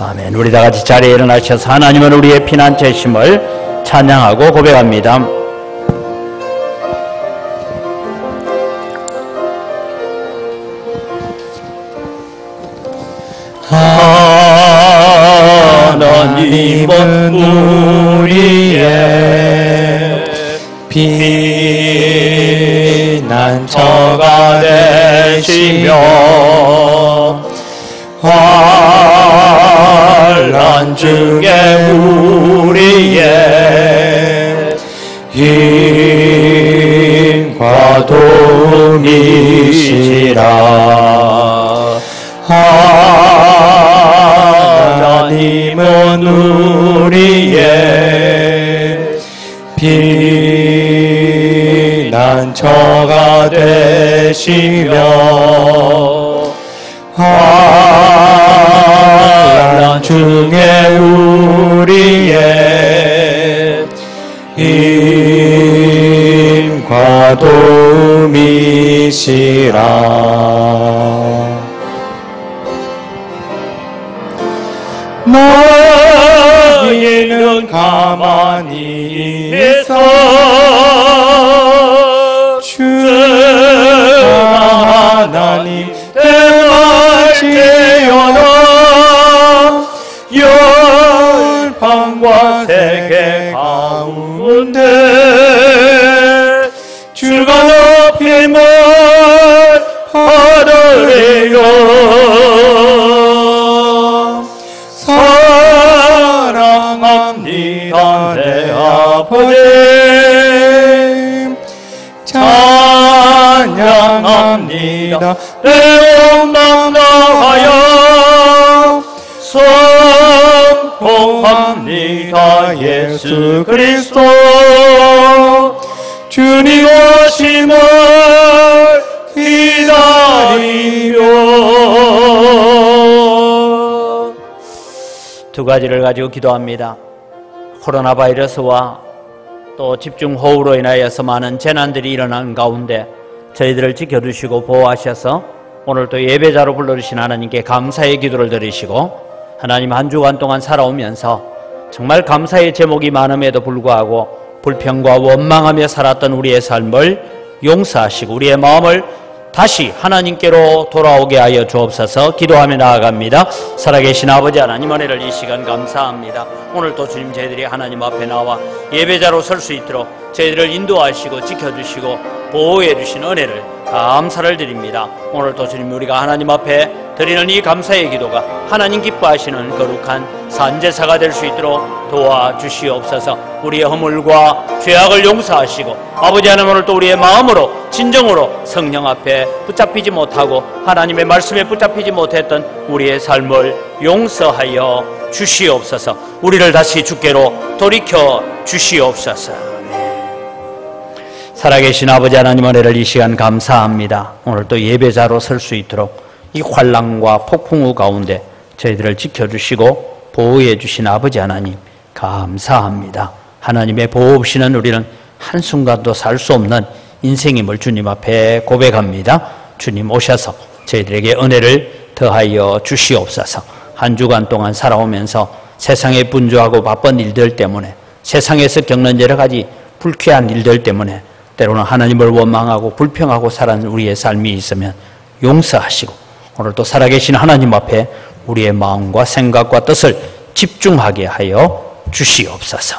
아멘. 우리 다 같이 자리에 일어나셔서 하나님은 우리의 피난처이심을 찬양하고 고백합니다. 하나님은 우리의 피난처가 되시며 환난 중에 우리의 힘과 도움이시라. 하나님은 우리의 피난처가 되시며 환난 중에 우리의 힘과 도움이시라. 너희는 가만히 있어 주 하나님 대마시여라. 열방과 세계 가운데 주가 높임을 받으리요. 사랑합니다 내 아버지, 찬양합니다 내 온망 다하여, 선포합니다 예수 그리스도 주님 오심을 기다리며. 두 가지를 가지고 기도합니다. 코로나 바이러스와 또 집중호우로 인하여서 많은 재난들이 일어난 가운데 저희들을 지켜주시고 보호하셔서 오늘 또 예배자로 불러주신 하나님께 감사의 기도를 드리시고, 하나님 한 주간 동안 살아오면서 정말 감사의 제목이 많음에도 불구하고 불평과 원망하며 살았던 우리의 삶을 용서하시고 우리의 마음을 다시 하나님께로 돌아오게 하여 주옵소서. 기도하며 나아갑니다. 살아계신 아버지 하나님, 은혜를 이 시간 감사합니다. 오늘 또 주님 저희들이 하나님 앞에 나와 예배자로 설 수 있도록 저희들을 인도하시고 지켜주시고 보호해 주신 은혜를 감사를 드립니다. 오늘 또 주님 우리가 하나님 앞에 드리는 이 감사의 기도가 하나님 기뻐하시는 거룩한 산제사가 될 수 있도록 도와주시옵소서. 우리의 허물과 죄악을 용서하시고 아버지 하나님, 오늘 또 우리의 마음으로 진정으로 성령 앞에 붙잡히지 못하고 하나님의 말씀에 붙잡히지 못했던 우리의 삶을 용서하여 주시옵소서. 우리를 다시 주께로 돌이켜 주시옵소서. 살아계신 아버지 하나님, 은혜를 이 시간 감사합니다. 오늘 또 예배자로 설 수 있도록 이 환난과 폭풍우 가운데 저희들을 지켜주시고 보호해 주신 아버지 하나님 감사합니다. 하나님의 보호 없이는 우리는 한순간도 살 수 없는 인생임을 주님 앞에 고백합니다. 주님 오셔서 저희들에게 은혜를 더하여 주시옵소서. 한 주간 동안 살아오면서 세상에 분주하고 바쁜 일들 때문에, 세상에서 겪는 여러 가지 불쾌한 일들 때문에 때로는 하나님을 원망하고 불평하고 살아가는 우리의 삶이 있으면 용서하시고 오늘 또 살아계신 하나님 앞에 우리의 마음과 생각과 뜻을 집중하게 하여 주시옵소서.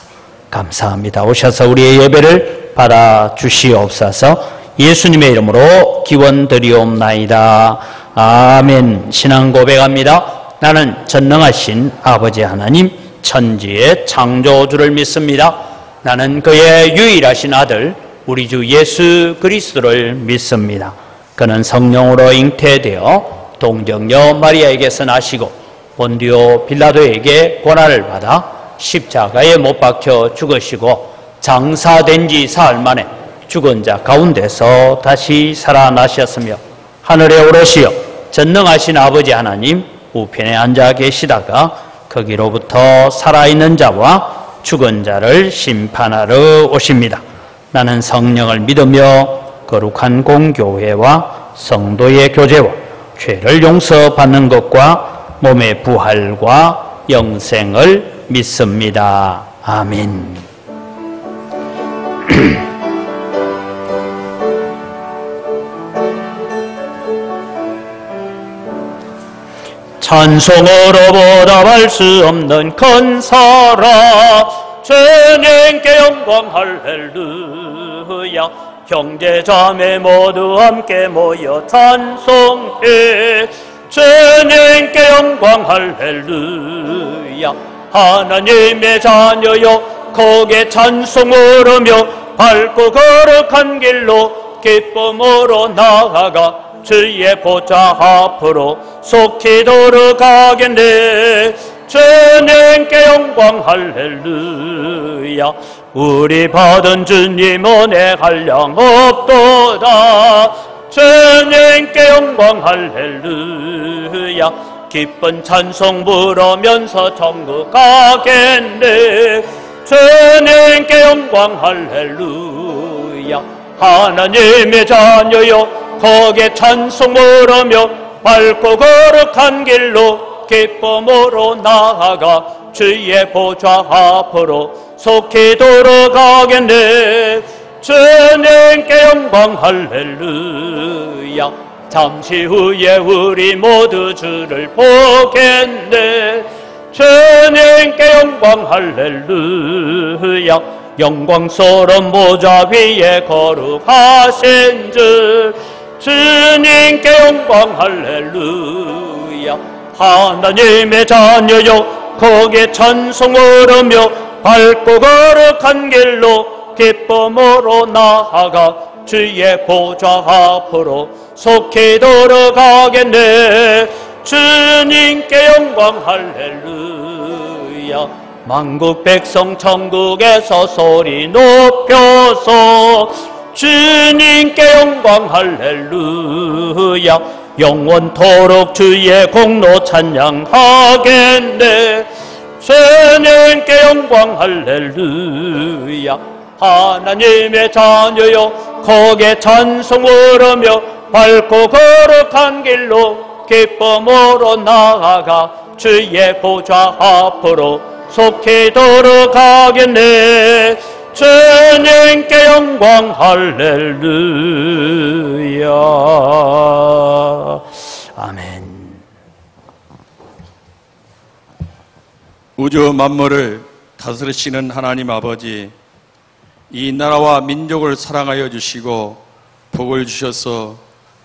감사합니다. 오셔서 우리의 예배를 받아 주시옵소서. 예수님의 이름으로 기원드리옵나이다. 아멘. 신앙 고백합니다. 나는 전능하신 아버지 하나님, 천지의 창조주를 믿습니다. 나는 그의 유일하신 아들 우리 주 예수 그리스도를 믿습니다. 그는 성령으로 잉태되어 동정녀 마리아에게서 나시고 본디오 빌라도에게 고난을 받아 십자가에 못 박혀 죽으시고 장사된 지 사흘 만에 죽은 자 가운데서 다시 살아나셨으며 하늘에 오르시어 전능하신 아버지 하나님 우편에 앉아 계시다가 거기로부터 살아있는 자와 죽은 자를 심판하러 오십니다. 나는 성령을 믿으며 거룩한 공교회와 성도의 교제와 죄를 용서받는 것과 몸의 부활과 영생을 믿습니다. 아멘. 찬송으로 보답할 수 없는 큰 사랑, 주님께 영광 할렐루야. 형제자매 모두 함께 모여 찬송해. 주님께 영광 할렐루야. 하나님의 자녀여 거기에 찬송 부르며 밝고 거룩한 길로 기쁨으로 나아가 주의 보좌 앞으로 속히 들어가겠네. 주님께 영광 할렐루야. 우리 받은 주님 은혜 한량 없도다. 주님께 영광 할렐루야. 기쁜 찬송 부르면서 천국 가겠네. 주님께 영광 할렐루야. 하나님의 자녀여 거기에 찬송 부르며 밝고 거룩한 길로 기쁨으로 나아가 주의 보좌 앞으로 속히 들어가겠네. 주님께 영광 할렐루야. 잠시 후에 우리 모두 주를 보겠네. 주님께 영광 할렐루야. 영광스러운 보좌 위에 거룩하신 주 주님께 영광 할렐루야. 하나님의 자녀여 거기에 찬송 부르며 밝고 거룩한 길로 기쁨으로 나아가 주의 보좌 앞으로 속히 들어가겠네. 주님께 영광 할렐루야. 만국 백성 천국에서 소리 높여서 주님께 영광 할렐루야. 영원토록 주의 공로 찬양하겠네. 주님께 영광 할렐루야. 하나님의 자녀여 거기에 찬송 부르며 밝고 거룩한 길로 기쁨으로 나아가 주의 보좌 앞으로 속히 들어가겠네. 주님께 영광 할렐루야. 아멘. 우주 만물을 다스리시는 하나님 아버지, 이 나라와 민족을 사랑하여 주시고 복을 주셔서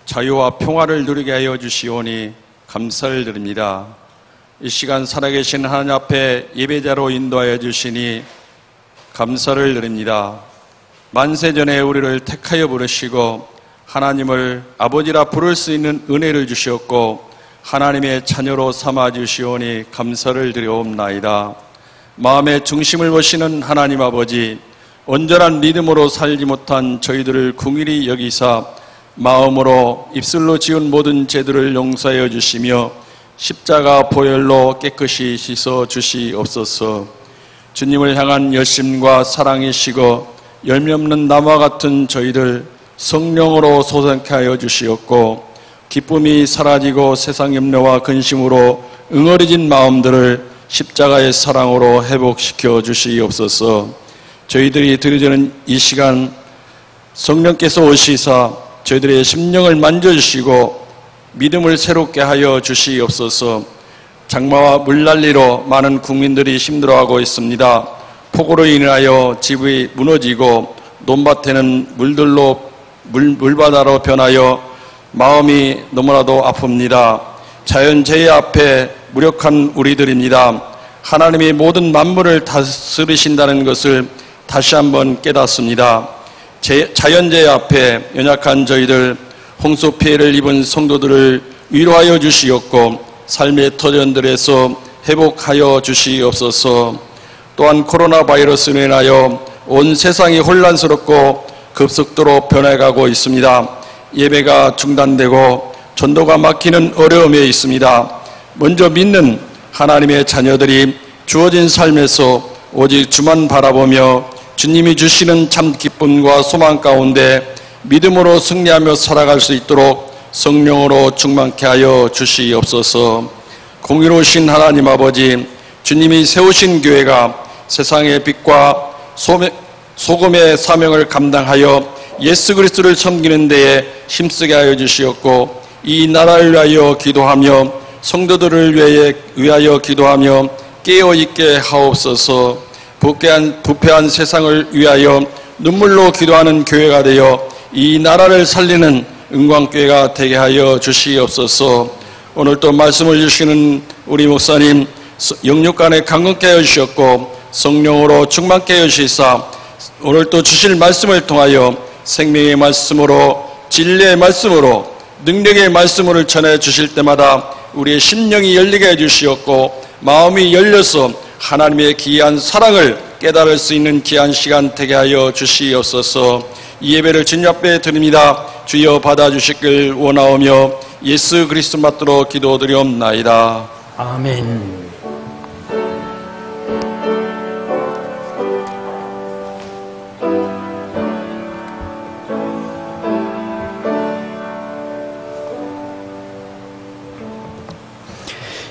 자유와 평화를 누리게 하여 주시오니 감사를 드립니다. 이 시간 살아계신 하나님 앞에 예배자로 인도하여 주시니 감사를 드립니다. 만세전에 우리를 택하여 부르시고 하나님을 아버지라 부를 수 있는 은혜를 주셨고 하나님의 자녀로 삼아 주시오니 감사를 드려옵나이다. 마음의 중심을 보시는 하나님 아버지, 온전한 믿음으로 살지 못한 저희들을 긍휼히 여기사 마음으로 입술로 지은 모든 죄들을 용서하여 주시며 십자가 보혈로 깨끗이 씻어 주시옵소서. 주님을 향한 열심과 사랑이시고 열매 없는 나무와 같은 저희들 성령으로 솟게 하여 주시옵고 기쁨이 사라지고 세상 염려와 근심으로 응어리진 마음들을 십자가의 사랑으로 회복시켜 주시옵소서. 저희들이 드려지는 이 시간 성령께서 오시사 저희들의 심령을 만져주시고 믿음을 새롭게 하여 주시옵소서. 장마와 물난리로 많은 국민들이 힘들어하고 있습니다. 폭우로 인하여 집이 무너지고 논밭에는 물바다로 변하여 마음이 너무나도 아픕니다. 자연재해 앞에 무력한 우리들입니다. 하나님이 모든 만물을 다스리신다는 것을 다시 한번 깨닫습니다. 자연재해 앞에 연약한 저희들, 홍수 피해를 입은 성도들을 위로하여 주시옵고 삶의 터전들에서 회복하여 주시옵소서. 또한 코로나 바이러스로 인하여 온 세상이 혼란스럽고 급속도로 변해가고 있습니다. 예배가 중단되고 전도가 막히는 어려움에 있습니다. 먼저 믿는 하나님의 자녀들이 주어진 삶에서 오직 주만 바라보며 주님이 주시는 참 기쁨과 소망 가운데 믿음으로 승리하며 살아갈 수 있도록 성령으로 충만케 하여 주시옵소서. 공의로우신 하나님 아버지, 주님이 세우신 교회가 세상의 빛과 소금의 사명을 감당하여 예수 그리스도를 섬기는 데에 힘쓰게 하여 주시었고, 이 나라를 위하여 기도하며 성도들을 위하여 기도하며 깨어있게 하옵소서. 부패한 세상을 위하여 눈물로 기도하는 교회가 되어 이 나라를 살리는 은광교회가 되게 하여 주시옵소서. 오늘 또 말씀을 주시는 우리 목사님 영육간에 강건케 하여 주셨고 성령으로 충만케 하여 주시사 오늘 또 주실 말씀을 통하여 생명의 말씀으로 진리의 말씀으로 능력의 말씀을 전해 주실 때마다 우리의 심령이 열리게 해주시었고 마음이 열려서 하나님의 귀한 사랑을 깨달을 수 있는 귀한 시간 되게 하여 주시옵소서. 이 예배를 주님 앞에 드립니다. 주여 받아주시길 원하오며 예수 그리스도 받들어 기도드리옵나이다. 아멘.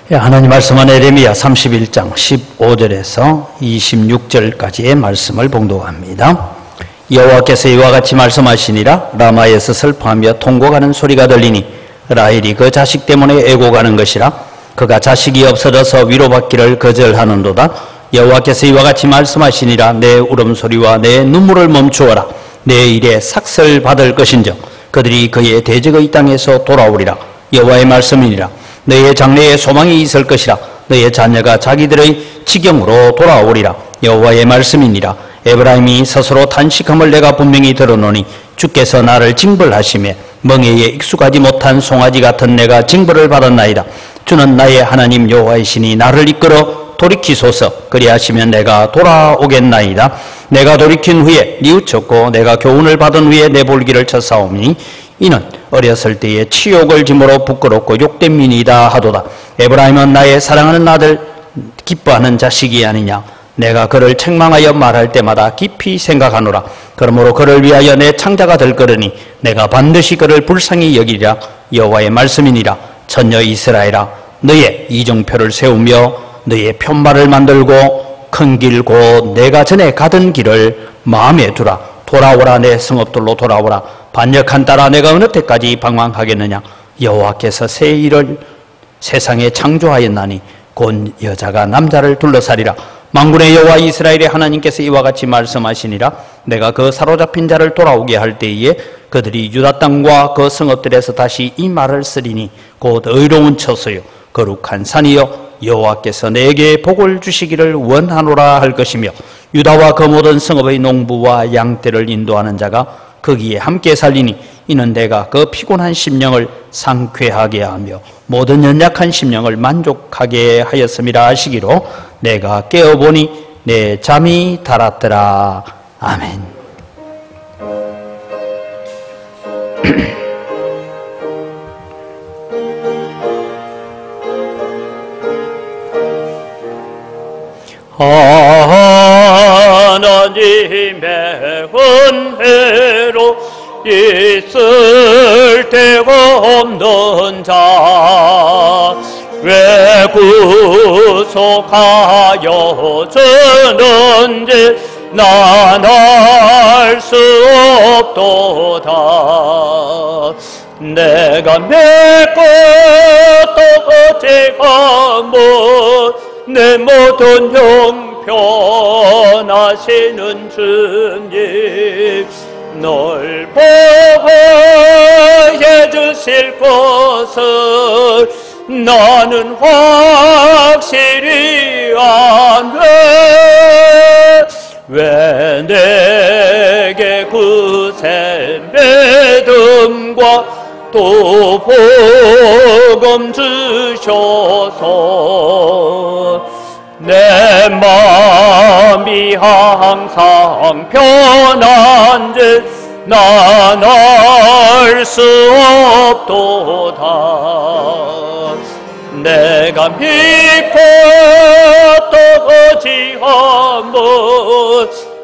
하나님 말씀은 에레미야 31장 15절에서 26절까지의 말씀을 봉독합니다. 여호와께서 이와 같이 말씀하시니라. 라마에서 슬퍼하며 통곡하는 소리가 들리니 라헬이 그 자식 때문에 애고가는 것이라. 그가 자식이 없어져서 위로받기를 거절하는도다. 여호와께서 이와 같이 말씀하시니라. 내 울음소리와 내 눈물을 멈추어라. 내 일에 삭설 받을 것인즉 그들이 그의 대적의 땅에서 돌아오리라. 여호와의 말씀이니라. 너의 장래에 소망이 있을 것이라. 너의 자녀가 자기들의 지경으로 돌아오리라. 여호와의 말씀이니라. 에브라임이 스스로 탄식함을 내가 분명히 들어노니 주께서 나를 징벌하시며 멍에에 익숙하지 못한 송아지 같은 내가 징벌을 받았나이다. 주는 나의 하나님 여호와이시니 나를 이끌어 돌이키소서. 그리하시면 내가 돌아오겠나이다. 내가 돌이킨 후에 뉘우쳤고 내가 교훈을 받은 후에 내 볼기를 쳐싸우니 이는 어렸을 때에 치욕을 짐으로 부끄럽고 욕된 민이다 하도다. 에브라임은 나의 사랑하는 아들 기뻐하는 자식이 아니냐. 내가 그를 책망하여 말할 때마다 깊이 생각하노라. 그러므로 그를 위하여 내 창자가 될 거르니 내가 반드시 그를 불쌍히 여기리라. 여호와의 말씀이니라. 전여 이스라엘아, 너의 이정표를 세우며 너의 편말을 만들고 큰 길 곧 내가 전에 가던 길을 마음에 두라. 돌아오라. 내 성읍들로 돌아오라. 반역한 딸아, 내가 어느 때까지 방황하겠느냐. 여호와께서 새 일을 세상에 창조하였나니 곧 여자가 남자를 둘러싸리라. 만군의 여호와 이스라엘의 하나님께서 이와 같이 말씀하시니라. 내가 그 사로잡힌 자를 돌아오게 할 때에 그들이 유다 땅과 그 성읍들에서 다시 이 말을 쓰리니 곧 의로운 처소요 거룩한 산이요 여호와께서 내게 복을 주시기를 원하노라 할 것이며 유다와 그 모든 성읍의 농부와 양떼를 인도하는 자가 거기에 함께 살리니 이는 내가 그 피곤한 심령을 상쾌하게 하며 모든 연약한 심령을 만족하게 하였음이라 하시기로 내가 깨어보니 내 잠이 달았더라. 아멘. 하나님의 은혜로 있을 데가 없는 자 왜 구속하여 주는지 난 알 수 없도다. 내가 믿고 또 어찌하면 내 모든 형편하시는 주님 널 보호해 주실 것을 나는 확실히 아네. 왜 내게 그새 믿음과 또 복음 주셔서 내 마음이 항상 편한지 난 알 수 없도다. 내가 믿고 또 어찌하면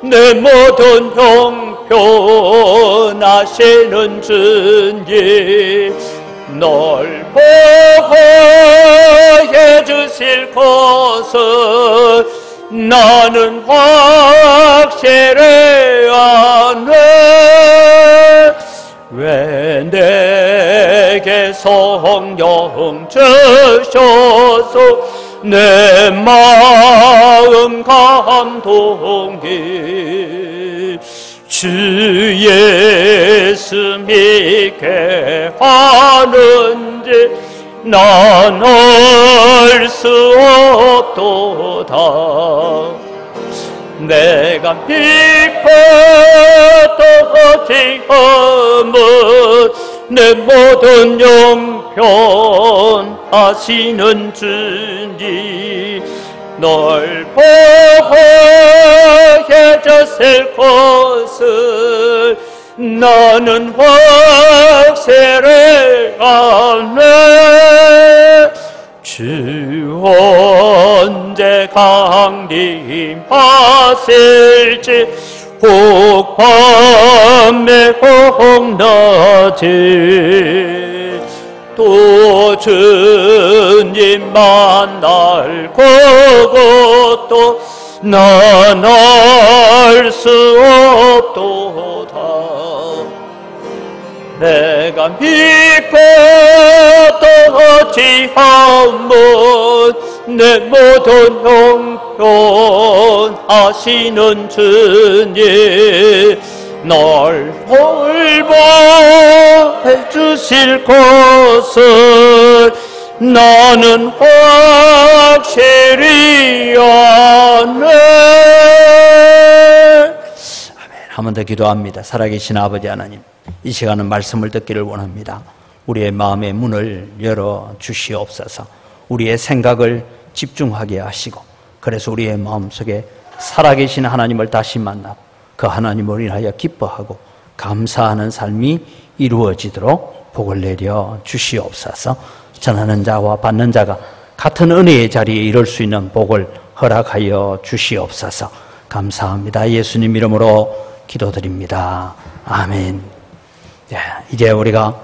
내 모든 형편하시는 주님 널 보호해 주실 것을 나는 확실히 아네. 왜 내게 성령 주셔서 내 마음 감동이 주 예수 믿게 하는지 난 알 수 없도다. 내가 믿고 떠지함은 내 모든 영편 하시는 주님 널 보호해 주실 것을 나는 확실히 아네. 주 언제 강림하실지 혹 밤에 혹 낮에 또 주님 만날 것도 난 알 수 없도다. 내가 믿고 떠지함은 내 모든 형편 하시는 주님 널 돌보해 주실 것을 나는 확실히 아네. 한 번 더 기도합니다. 살아계신 아버지 하나님, 이 시간은 말씀을 듣기를 원합니다. 우리의 마음의 문을 열어 주시옵소서. 우리의 생각을 집중하게 하시고, 그래서 우리의 마음속에 살아계신 하나님을 다시 만나 그 하나님을 인하여 기뻐하고 감사하는 삶이 이루어지도록 복을 내려 주시옵소서. 전하는 자와 받는 자가 같은 은혜의 자리에 이룰 수 있는 복을 허락하여 주시옵소서. 감사합니다. 예수님 이름으로 기도드립니다. 아멘. 이제 우리가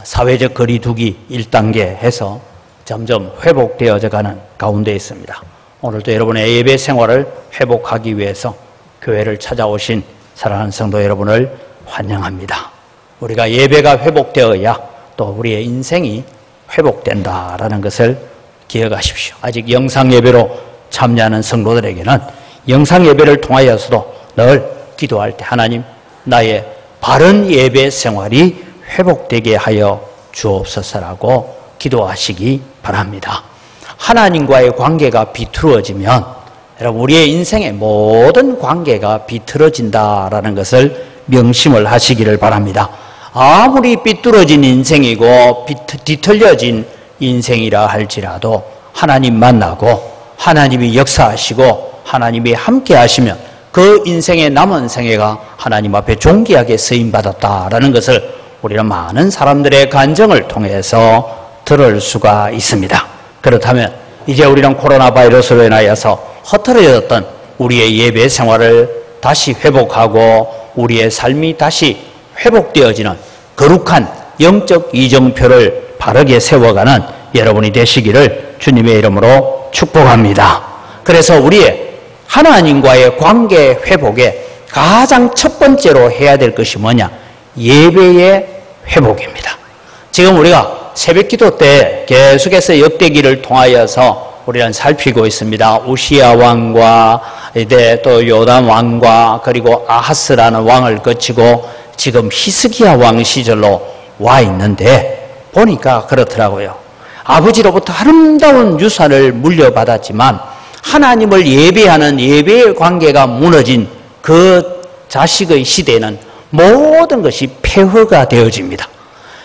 사회적 거리두기 1단계 해서 점점 회복되어져 가는 가운데 있습니다. 오늘도 여러분의 예배 생활을 회복하기 위해서 교회를 찾아오신 사랑하는 성도 여러분을 환영합니다. 우리가 예배가 회복되어야 또 우리의 인생이 회복된다라는 것을 기억하십시오. 아직 영상 예배로 참여하는 성도들에게는 영상 예배를 통하여서도 늘 기도할 때 하나님, 나의 바른 예배 생활이 회복되게 하여 주옵소서라고 기도하시기 바랍니다. 하나님과의 관계가 비틀어지면 여러분 우리의 인생의 모든 관계가 비틀어진다라는 것을 명심을 하시기를 바랍니다. 아무리 삐뚤어진 인생이고 뒤틀려진 인생이라 할지라도 하나님 만나고 하나님이 역사하시고 하나님이 함께 하시면 그 인생의 남은 생애가 하나님 앞에 존귀하게 쓰임받았다라는 것을 우리는 많은 사람들의 간증을 통해서 들을 수가 있습니다. 그렇다면 이제 우리는 코로나 바이러스로 인하여서 흐트러졌던 우리의 예배 생활을 다시 회복하고 우리의 삶이 다시 회복되어지는 거룩한 영적 이정표를 바르게 세워가는 여러분이 되시기를 주님의 이름으로 축복합니다. 그래서 우리의 하나님과의 관계 회복에 가장 첫 번째로 해야 될 것이 뭐냐? 예배의 회복입니다. 지금 우리가 새벽기도 때 계속해서 역대기를 통하여서 우리는 살피고 있습니다. 우시야 왕과 또 요담 왕과 그리고 아하스라는 왕을 거치고 지금 히스기야 왕 시절로 와 있는데 보니까 그렇더라고요. 아버지로부터 아름다운 유산을 물려받았지만 하나님을 예배하는 예배의 관계가 무너진 그 자식의 시대에는 모든 것이 폐허가 되어집니다.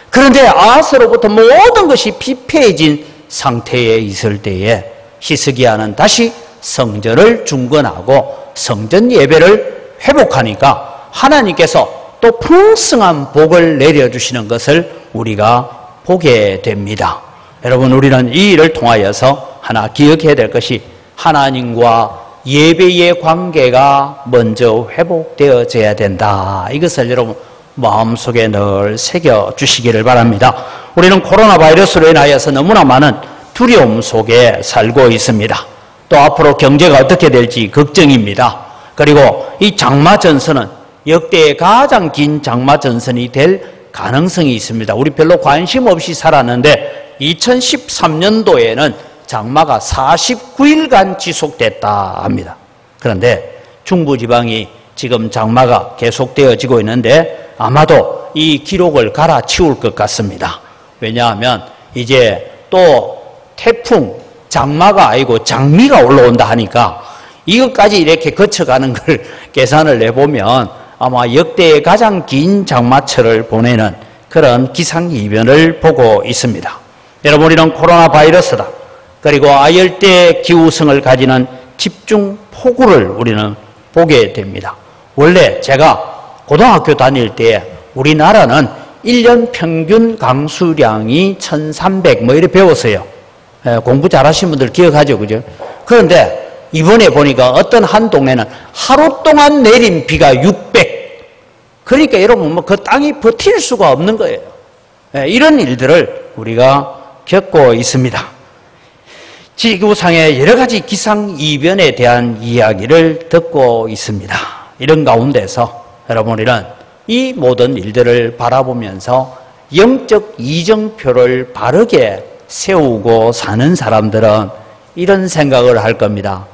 그런데 아하스로부터 모든 것이 피폐해진 상태에 있을 때에 히스기야는 다시 성전을 중건하고 성전 예배를 회복하니까 하나님께서 또 풍성한 복을 내려주시는 것을 우리가 보게 됩니다. 여러분, 우리는 이 일을 통하여서 하나 기억해야 될 것이 하나님과 예배의 관계가 먼저 회복되어져야 된다. 이것을 여러분 마음속에 늘 새겨주시기를 바랍니다. 우리는 코로나 바이러스로 인하여서 너무나 많은 두려움 속에 살고 있습니다. 또 앞으로 경제가 어떻게 될지 걱정입니다. 그리고 이 장마 전선은 역대 가장 긴 장마 전선이 될 가능성이 있습니다. 우리 별로 관심 없이 살았는데 2013년도에는 장마가 49일간 지속됐다 합니다. 그런데 중부지방이 지금 장마가 계속되어지고 있는데 아마도 이 기록을 갈아치울 것 같습니다. 왜냐하면 이제 또 태풍, 장마가 아니고 장미가 올라온다 하니까 이것까지 이렇게 거쳐가는 걸 계산을 해보면 아마 역대 가장 긴 장마철을 보내는 그런 기상이변을 보고 있습니다. 여러분, 우리는 코로나 바이러스다. 그리고 아열대 기후성을 가지는 집중폭우를 우리는 보게 됩니다. 원래 제가 고등학교 다닐 때 우리나라는 1년 평균 강수량이 1300 뭐 이렇게 배웠어요. 공부 잘하신 분들 기억하죠, 그죠? 그런데 이번에 보니까 어떤 한 동네는 하루 동안 내린 비가 600. 그러니까 여러분 뭐 그 땅이 버틸 수가 없는 거예요. 이런 일들을 우리가 겪고 있습니다. 지구상의 여러 가지 기상이변에 대한 이야기를 듣고 있습니다. 이런 가운데서 여러분, 우리는 이 모든 일들을 바라보면서 영적 이정표를 바르게 세우고 사는 사람들은 이런 생각을 할 겁니다.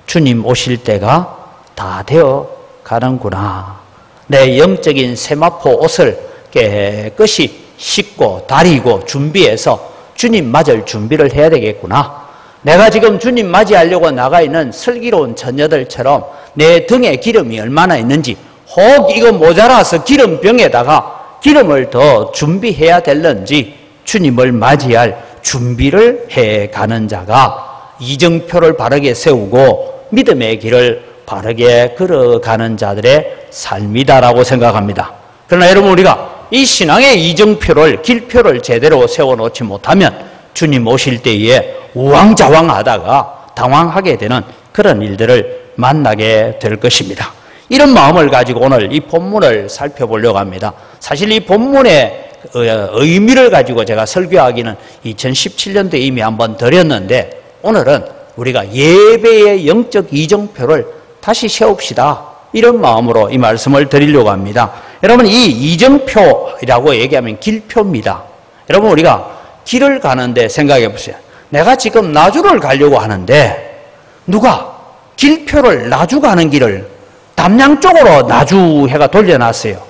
주님 오실 때가 다 되어 가는구나. 내 영적인 세마포 옷을 깨끗이 씻고 다리고 준비해서 주님 맞을 준비를 해야 되겠구나. 내가 지금 주님 맞이하려고 나가 있는 슬기로운 처녀들처럼 내 등에 기름이 얼마나 있는지, 혹 이거 모자라서 기름병에다가 기름을 더 준비해야 될는지 주님을 맞이할 준비를 해가는 자가 이정표를 바르게 세우고 믿음의 길을 바르게 걸어가는 자들의 삶이다라고 생각합니다. 그러나 여러분, 우리가 이 신앙의 이정표를, 길표를 제대로 세워놓지 못하면 주님 오실 때에 우왕좌왕하다가 당황하게 되는 그런 일들을 만나게 될 것입니다. 이런 마음을 가지고 오늘 이 본문을 살펴보려고 합니다. 사실 이 본문의 의미를 가지고 제가 설교하기는 2017년도에 이미 한번 드렸는데, 오늘은 우리가 예배의 영적 이정표를 다시 세웁시다, 이런 마음으로 이 말씀을 드리려고 합니다. 여러분, 이 이정표라고 얘기하면 길표입니다. 여러분, 우리가 길을 가는데 생각해 보세요. 내가 지금 나주를 가려고 하는데 누가 길표를 나주 가는 길을 담양 쪽으로 나주해가 돌려놨어요.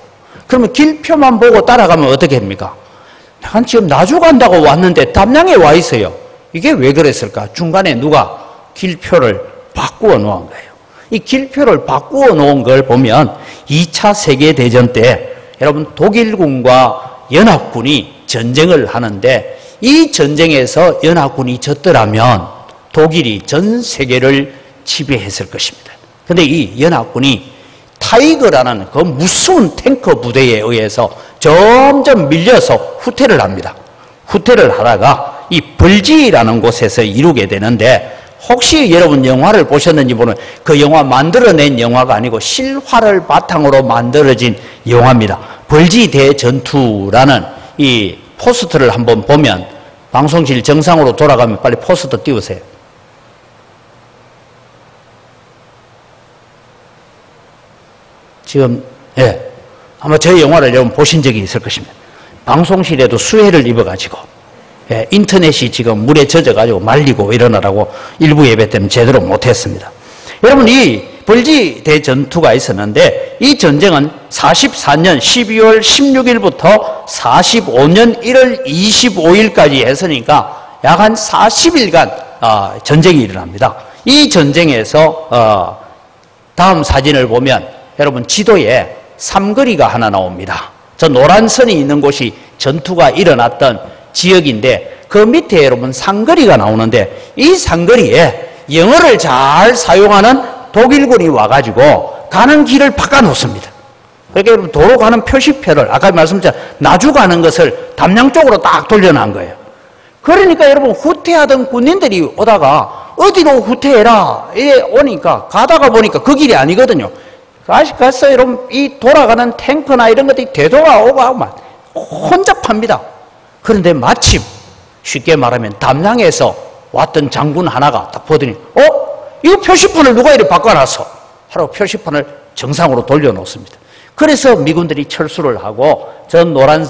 그러면 길표만 보고 따라가면 어떻게 됩니까? 내가 지금 나주 간다고 왔는데 담양에 와 있어요. 이게 왜 그랬을까? 중간에 누가 길표를 바꾸어 놓은 거예요. 이 길표를 바꾸어 놓은 걸 보면 2차 세계대전 때 여러분, 독일군과 연합군이 전쟁을 하는데 이 전쟁에서 연합군이 졌더라면 독일이 전 세계를 지배했을 것입니다. 그런데 이 연합군이 타이거라는 그 무서운 탱커 부대에 의해서 점점 밀려서 후퇴를 합니다. 후퇴를 하다가 이 벌지라는 곳에서 이루게 되는데, 혹시 여러분 영화를 보셨는지 모르는, 그 영화 만들어낸 영화가 아니고 실화를 바탕으로 만들어진 영화입니다. 벌지 대전투라는 이 포스터를 한번 보면, 방송실 정상으로 돌아가면 빨리 포스터 띄우세요. 지금 아마 저 영화를 여러분 보신 적이 있을 것입니다. 방송실에도 수해를 입어가지고 인터넷이 지금 물에 젖어가지고 말리고 이러느라고 일부 예배 때는 제대로 못했습니다. 여러분, 이 벌지 대전투가 있었는데 이 전쟁은 44년 12월 16일부터 45년 1월 25일까지 했으니까 약 한 40일간 전쟁이 일어납니다. 이 전쟁에서 다음 사진을 보면 여러분, 지도에 삼거리가 하나 나옵니다. 저 노란 선이 있는 곳이 전투가 일어났던 지역인데, 그 밑에 여러분 상거리가 나오는데, 이 상거리에 영어를 잘 사용하는 독일군이 와가지고 가는 길을 바꿔놓습니다. 그러니까 여러분, 도로 가는 표시표를 아까 말씀드린 나주 가는 것을 담양 쪽으로 딱 돌려놓은 거예요. 그러니까 여러분, 후퇴하던 군인들이 오다가 어디로 후퇴해라 오니까 가다가 보니까 그 길이 아니거든요. 아직 가서 이런 이 돌아가는 탱크나 이런 것들이 되돌아오고 하면 혼잡합니다. 그런데 마침 쉽게 말하면 담양에서 왔던 장군 하나가 딱 보더니 이거 표시판을 누가 이렇게 바꿔놨어? 하라고 표시판을 정상으로 돌려놓습니다. 그래서 미군들이 철수를 하고 저 노란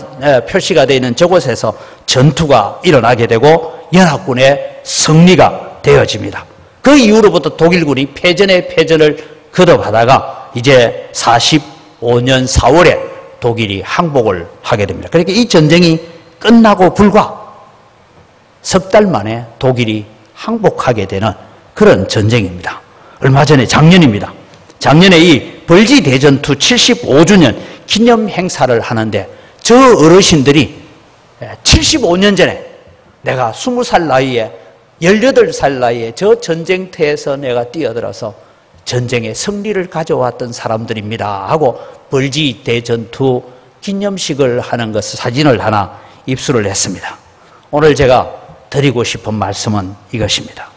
표시가 되어 있는 저곳에서 전투가 일어나게 되고 연합군의 승리가 되어집니다. 그 이후로부터 독일군이 패전에 패전을 거듭하다가 이제 45년 4월에 독일이 항복을 하게 됩니다. 그러니까 이 전쟁이 끝나고 불과 석 달 만에 독일이 항복하게 되는 그런 전쟁입니다. 얼마 전에 작년입니다. 작년에 이 벌지 대전투 75주년 기념 행사를 하는데 저 어르신들이 75년 전에 내가 20살 나이에 18살 나이에 저 전쟁터에서 내가 뛰어들어서 전쟁의 승리를 가져왔던 사람들입니다 하고 벌지 대전투 기념식을 하는 것 사진을 하나 입수를 했습니다. 오늘 제가 드리고 싶은 말씀은 이것입니다.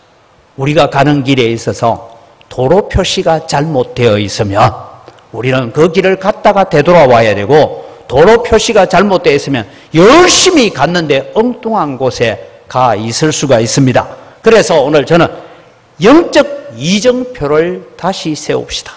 우리가 가는 길에 있어서 도로 표시가 잘못되어 있으면 우리는 그 길을 갔다가 되돌아와야 되고, 도로 표시가 잘못되어 있으면 열심히 갔는데 엉뚱한 곳에 가 있을 수가 있습니다. 그래서 오늘 저는 영적 이정표를 다시 세웁시다,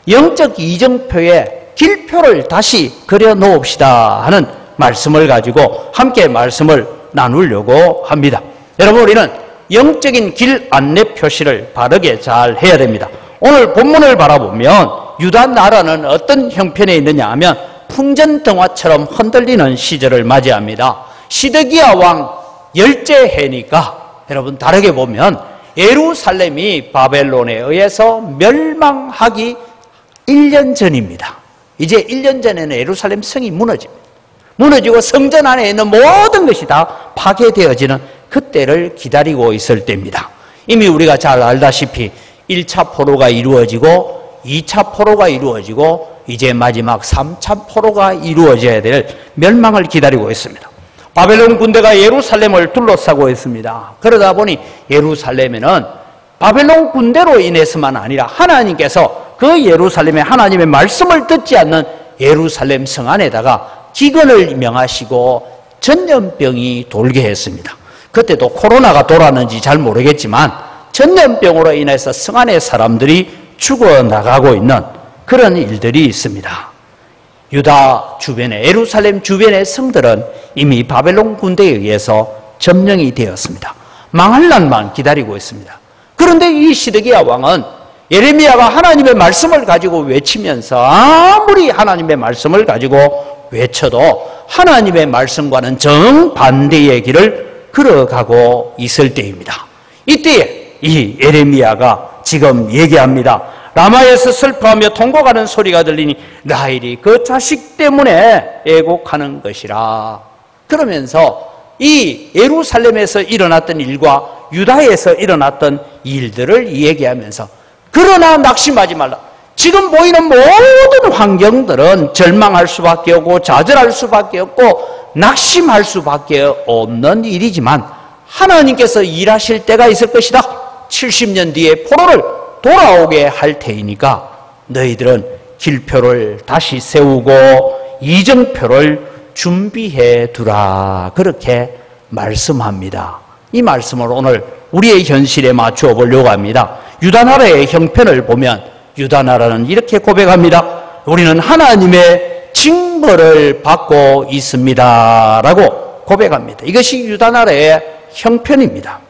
영적 이정표에 길표를 다시 그려 놓읍시다 하는 말씀을 가지고 함께 말씀을 나누려고 합니다. 여러분, 우리는 영적인 길 안내 표시를 바르게 잘 해야 됩니다. 오늘 본문을 바라보면 유다 나라는 어떤 형편에 있느냐 하면 풍전등화처럼 흔들리는 시절을 맞이합니다. 시드기야 왕 열째해니까 여러분 다르게 보면 예루살렘이 바벨론에 의해서 멸망하기 1년 전입니다. 이제 1년 전에는 예루살렘 성이 무너지고 성전 안에 있는 모든 것이 다 파괴되어지는 그때를 기다리고 있을 때입니다. 이미 우리가 잘 알다시피 1차 포로가 이루어지고 2차 포로가 이루어지고 이제 마지막 3차 포로가 이루어져야 될 멸망을 기다리고 있습니다. 바벨론 군대가 예루살렘을 둘러싸고 있습니다. 그러다 보니 예루살렘에는 바벨론 군대로 인해서만 아니라 하나님께서 그 예루살렘에 하나님의 말씀을 듣지 않는 예루살렘 성 안에다가 기근을 명하시고 전염병이 돌게 했습니다. 그때도 코로나가 돌았는지 잘 모르겠지만 전염병으로 인해서 성 안의 사람들이 죽어나가고 있는 그런 일들이 있습니다. 유다 주변에, 예루살렘 주변의 성들은 이미 바벨론 군대에 의해서 점령이 되었습니다. 망할 날만 기다리고 있습니다. 그런데 이 시드기야 왕은 예레미야가 하나님의 말씀을 가지고 외치면서 아무리 하나님의 말씀을 가지고 외쳐도 하나님의 말씀과는 정반대의 길을 걸어가고 있을 때입니다. 이때에 이 예레미야가 지금 얘기합니다. 라마에서 슬퍼하며 통곡하는 소리가 들리니 라헬이 그 자식 때문에 애곡하는 것이라. 그러면서 이 예루살렘에서 일어났던 일과 유다에서 일어났던 일들을 얘기하면서 그러나 낙심하지 말라. 지금 보이는 모든 환경들은 절망할 수밖에 없고 좌절할 수밖에 없고 낙심할 수밖에 없는 일이지만 하나님께서 일하실 때가 있을 것이다. 70년 뒤에 포로를 돌아오게 할 테이니까 너희들은 길표를 다시 세우고 이정표를 준비해 두라. 그렇게 말씀합니다. 이 말씀을 오늘 우리의 현실에 맞추어 보려고 합니다. 유다 나라의 형편을 보면 유다 나라는 이렇게 고백합니다. 우리는 하나님의 징벌을 받고 있습니다 라고 고백합니다. 이것이 유다 나라의 형편입니다.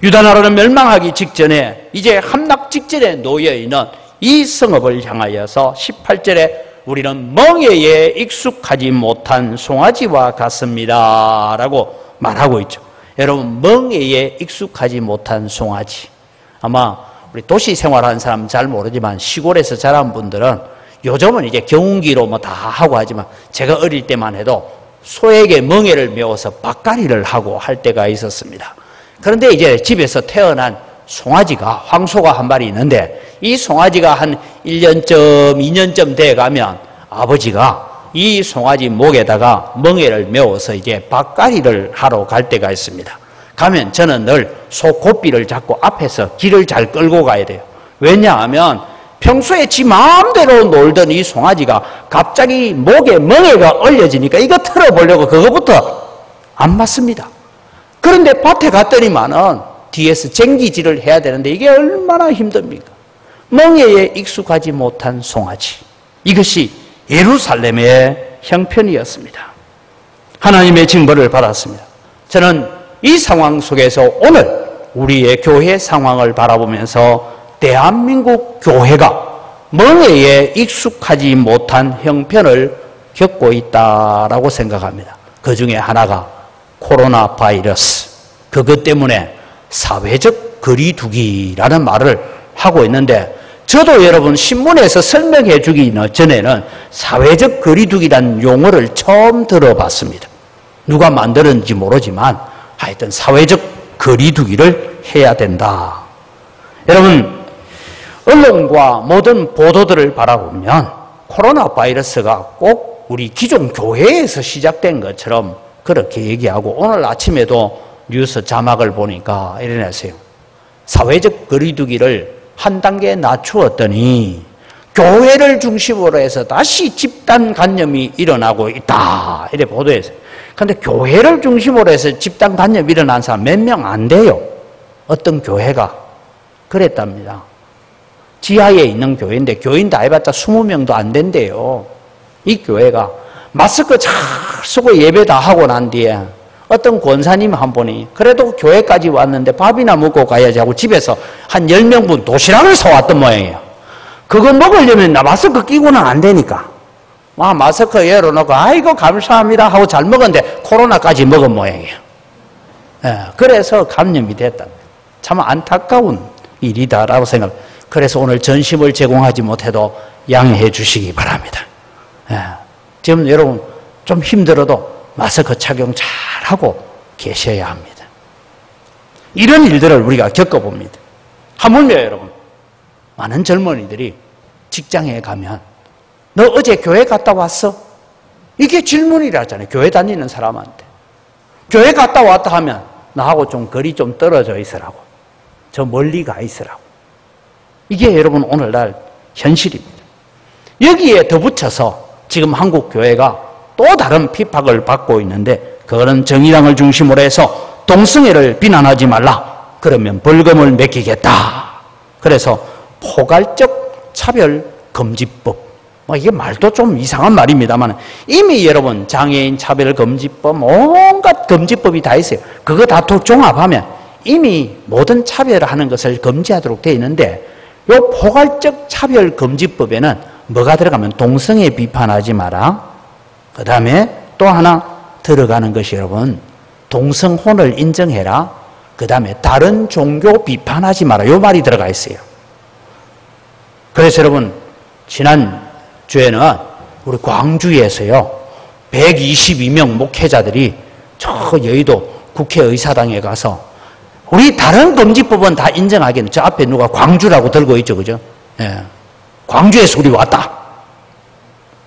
유다 나라는 멸망하기 직전에 이제 함락 직전에 놓여있는 이 성읍을 향하여서 18절에 우리는 멍에에 익숙하지 못한 송아지와 같습니다 라고 말하고 있죠. 여러분, 멍에에 익숙하지 못한 송아지, 아마 우리 도시 생활하는 사람 잘 모르지만 시골에서 자란 분들은 요즘은 이제 경운기로 뭐 다 하고 하지만 제가 어릴 때만 해도 소에게 멍에를 메워서 밭갈이를 하고 할 때가 있었습니다. 그런데 이제 집에서 태어난 송아지가, 황소가 한 마리 있는데 이 송아지가 한 1년쯤 2년쯤 돼 가면 아버지가 이 송아지 목에다가 멍에를 메워서 이제 밭갈이를 하러 갈 때가 있습니다. 가면 저는 늘 소 고삐를 잡고 앞에서 길을 잘 끌고 가야 돼요. 왜냐하면 평소에 지 마음대로 놀던 이 송아지가 갑자기 목에 멍에가 얼려지니까 이거 틀어보려고 그거부터 안 맞습니다. 그런데 밭에 갔더니만은 뒤에서 쟁기질을 해야 되는데 이게 얼마나 힘듭니까? 멍에에 익숙하지 못한 송아지. 이것이 예루살렘의 형편이었습니다. 하나님의 징벌을 받았습니다. 저는 이 상황 속에서 오늘 우리의 교회 상황을 바라보면서 대한민국 교회가 멍에에 익숙하지 못한 형편을 겪고 있다라고 생각합니다. 그 중에 하나가 코로나 바이러스. 그것 때문에 사회적 거리두기라는 말을 하고 있는데 저도 여러분 신문에서 설명해 주기 전에는 사회적 거리두기라는 용어를 처음 들어봤습니다. 누가 만들었는지 모르지만 하여튼 사회적 거리두기를 해야 된다. 여러분 언론과 모든 보도들을 바라보면 코로나 바이러스가 꼭 우리 기존 교회에서 시작된 것처럼 그렇게 얘기하고 오늘 아침에도 뉴스 자막을 보니까 이래냈어요. 사회적 거리두기를 한 단계 낮추었더니 교회를 중심으로 해서 다시 집단 감염이 일어나고 있다. 이래 보도했어요. 그런데 교회를 중심으로 해서 집단 감염이 일어난 사람 몇 명 안 돼요. 어떤 교회가 그랬답니다. 지하에 있는 교회인데 교인 다 해봤자 20명도 안 된대요. 이 교회가 마스크 잘 쓰고 예배 다 하고 난 뒤에 어떤 권사님 한 분이 그래도 교회까지 왔는데 밥이나 먹고 가야지 하고 집에서 한 10명분 도시락을 사왔던 모양이에요. 그거 먹으려면 나 마스크 끼고는 안 되니까 마스크 열어놓고 아이고 감사합니다 하고 잘 먹었는데 코로나까지 먹은 모양이에요. 그래서 감염이 됐다. 참 안타까운 일이다라고 생각합니다. 그래서 오늘 전심을 제공하지 못해도 양해해 주시기 바랍니다. 지금 여러분 좀 힘들어도 마스크 착용 잘하고 계셔야 합니다. 이런 일들을 우리가 겪어봅니다. 하물며 여러분 많은 젊은이들이 직장에 가면 너 어제 교회 갔다 왔어? 이게 질문이라잖아요. 교회 다니는 사람한테. 교회 갔다 왔다 하면 나하고 좀 거리 좀 떨어져 있으라고. 저 멀리 가 있으라고. 이게 여러분 오늘날 현실입니다. 여기에 덧붙여서 지금 한국 교회가 또 다른 핍박을 받고 있는데 그거는 정의당을 중심으로 해서 동성애를 비난하지 말라. 그러면 벌금을 매기겠다. 그래서 포괄적 차별금지법. 이게 말도 좀 이상한 말입니다만 이미 여러분 장애인 차별금지법 온갖 금지법이 다 있어요. 그거 다 종합하면 이미 모든 차별하는 것을 금지하도록 되어 있는데 이 포괄적 차별금지법에는 뭐가 들어가면 동성애 비판하지 마라. 그 다음에 또 하나 들어가는 것이 여러분 동성혼을 인정해라. 그 다음에 다른 종교 비판하지 마라. 이 말이 들어가 있어요. 그래서 여러분 지난주에는 우리 광주에서요 122명 목회자들이 저 여의도 국회의사당에 가서 우리 다른 금지법은 다 인정하겠는데 저 앞에 누가 광주라고 들고 있죠. 그죠? 광주에서 우리 왔다.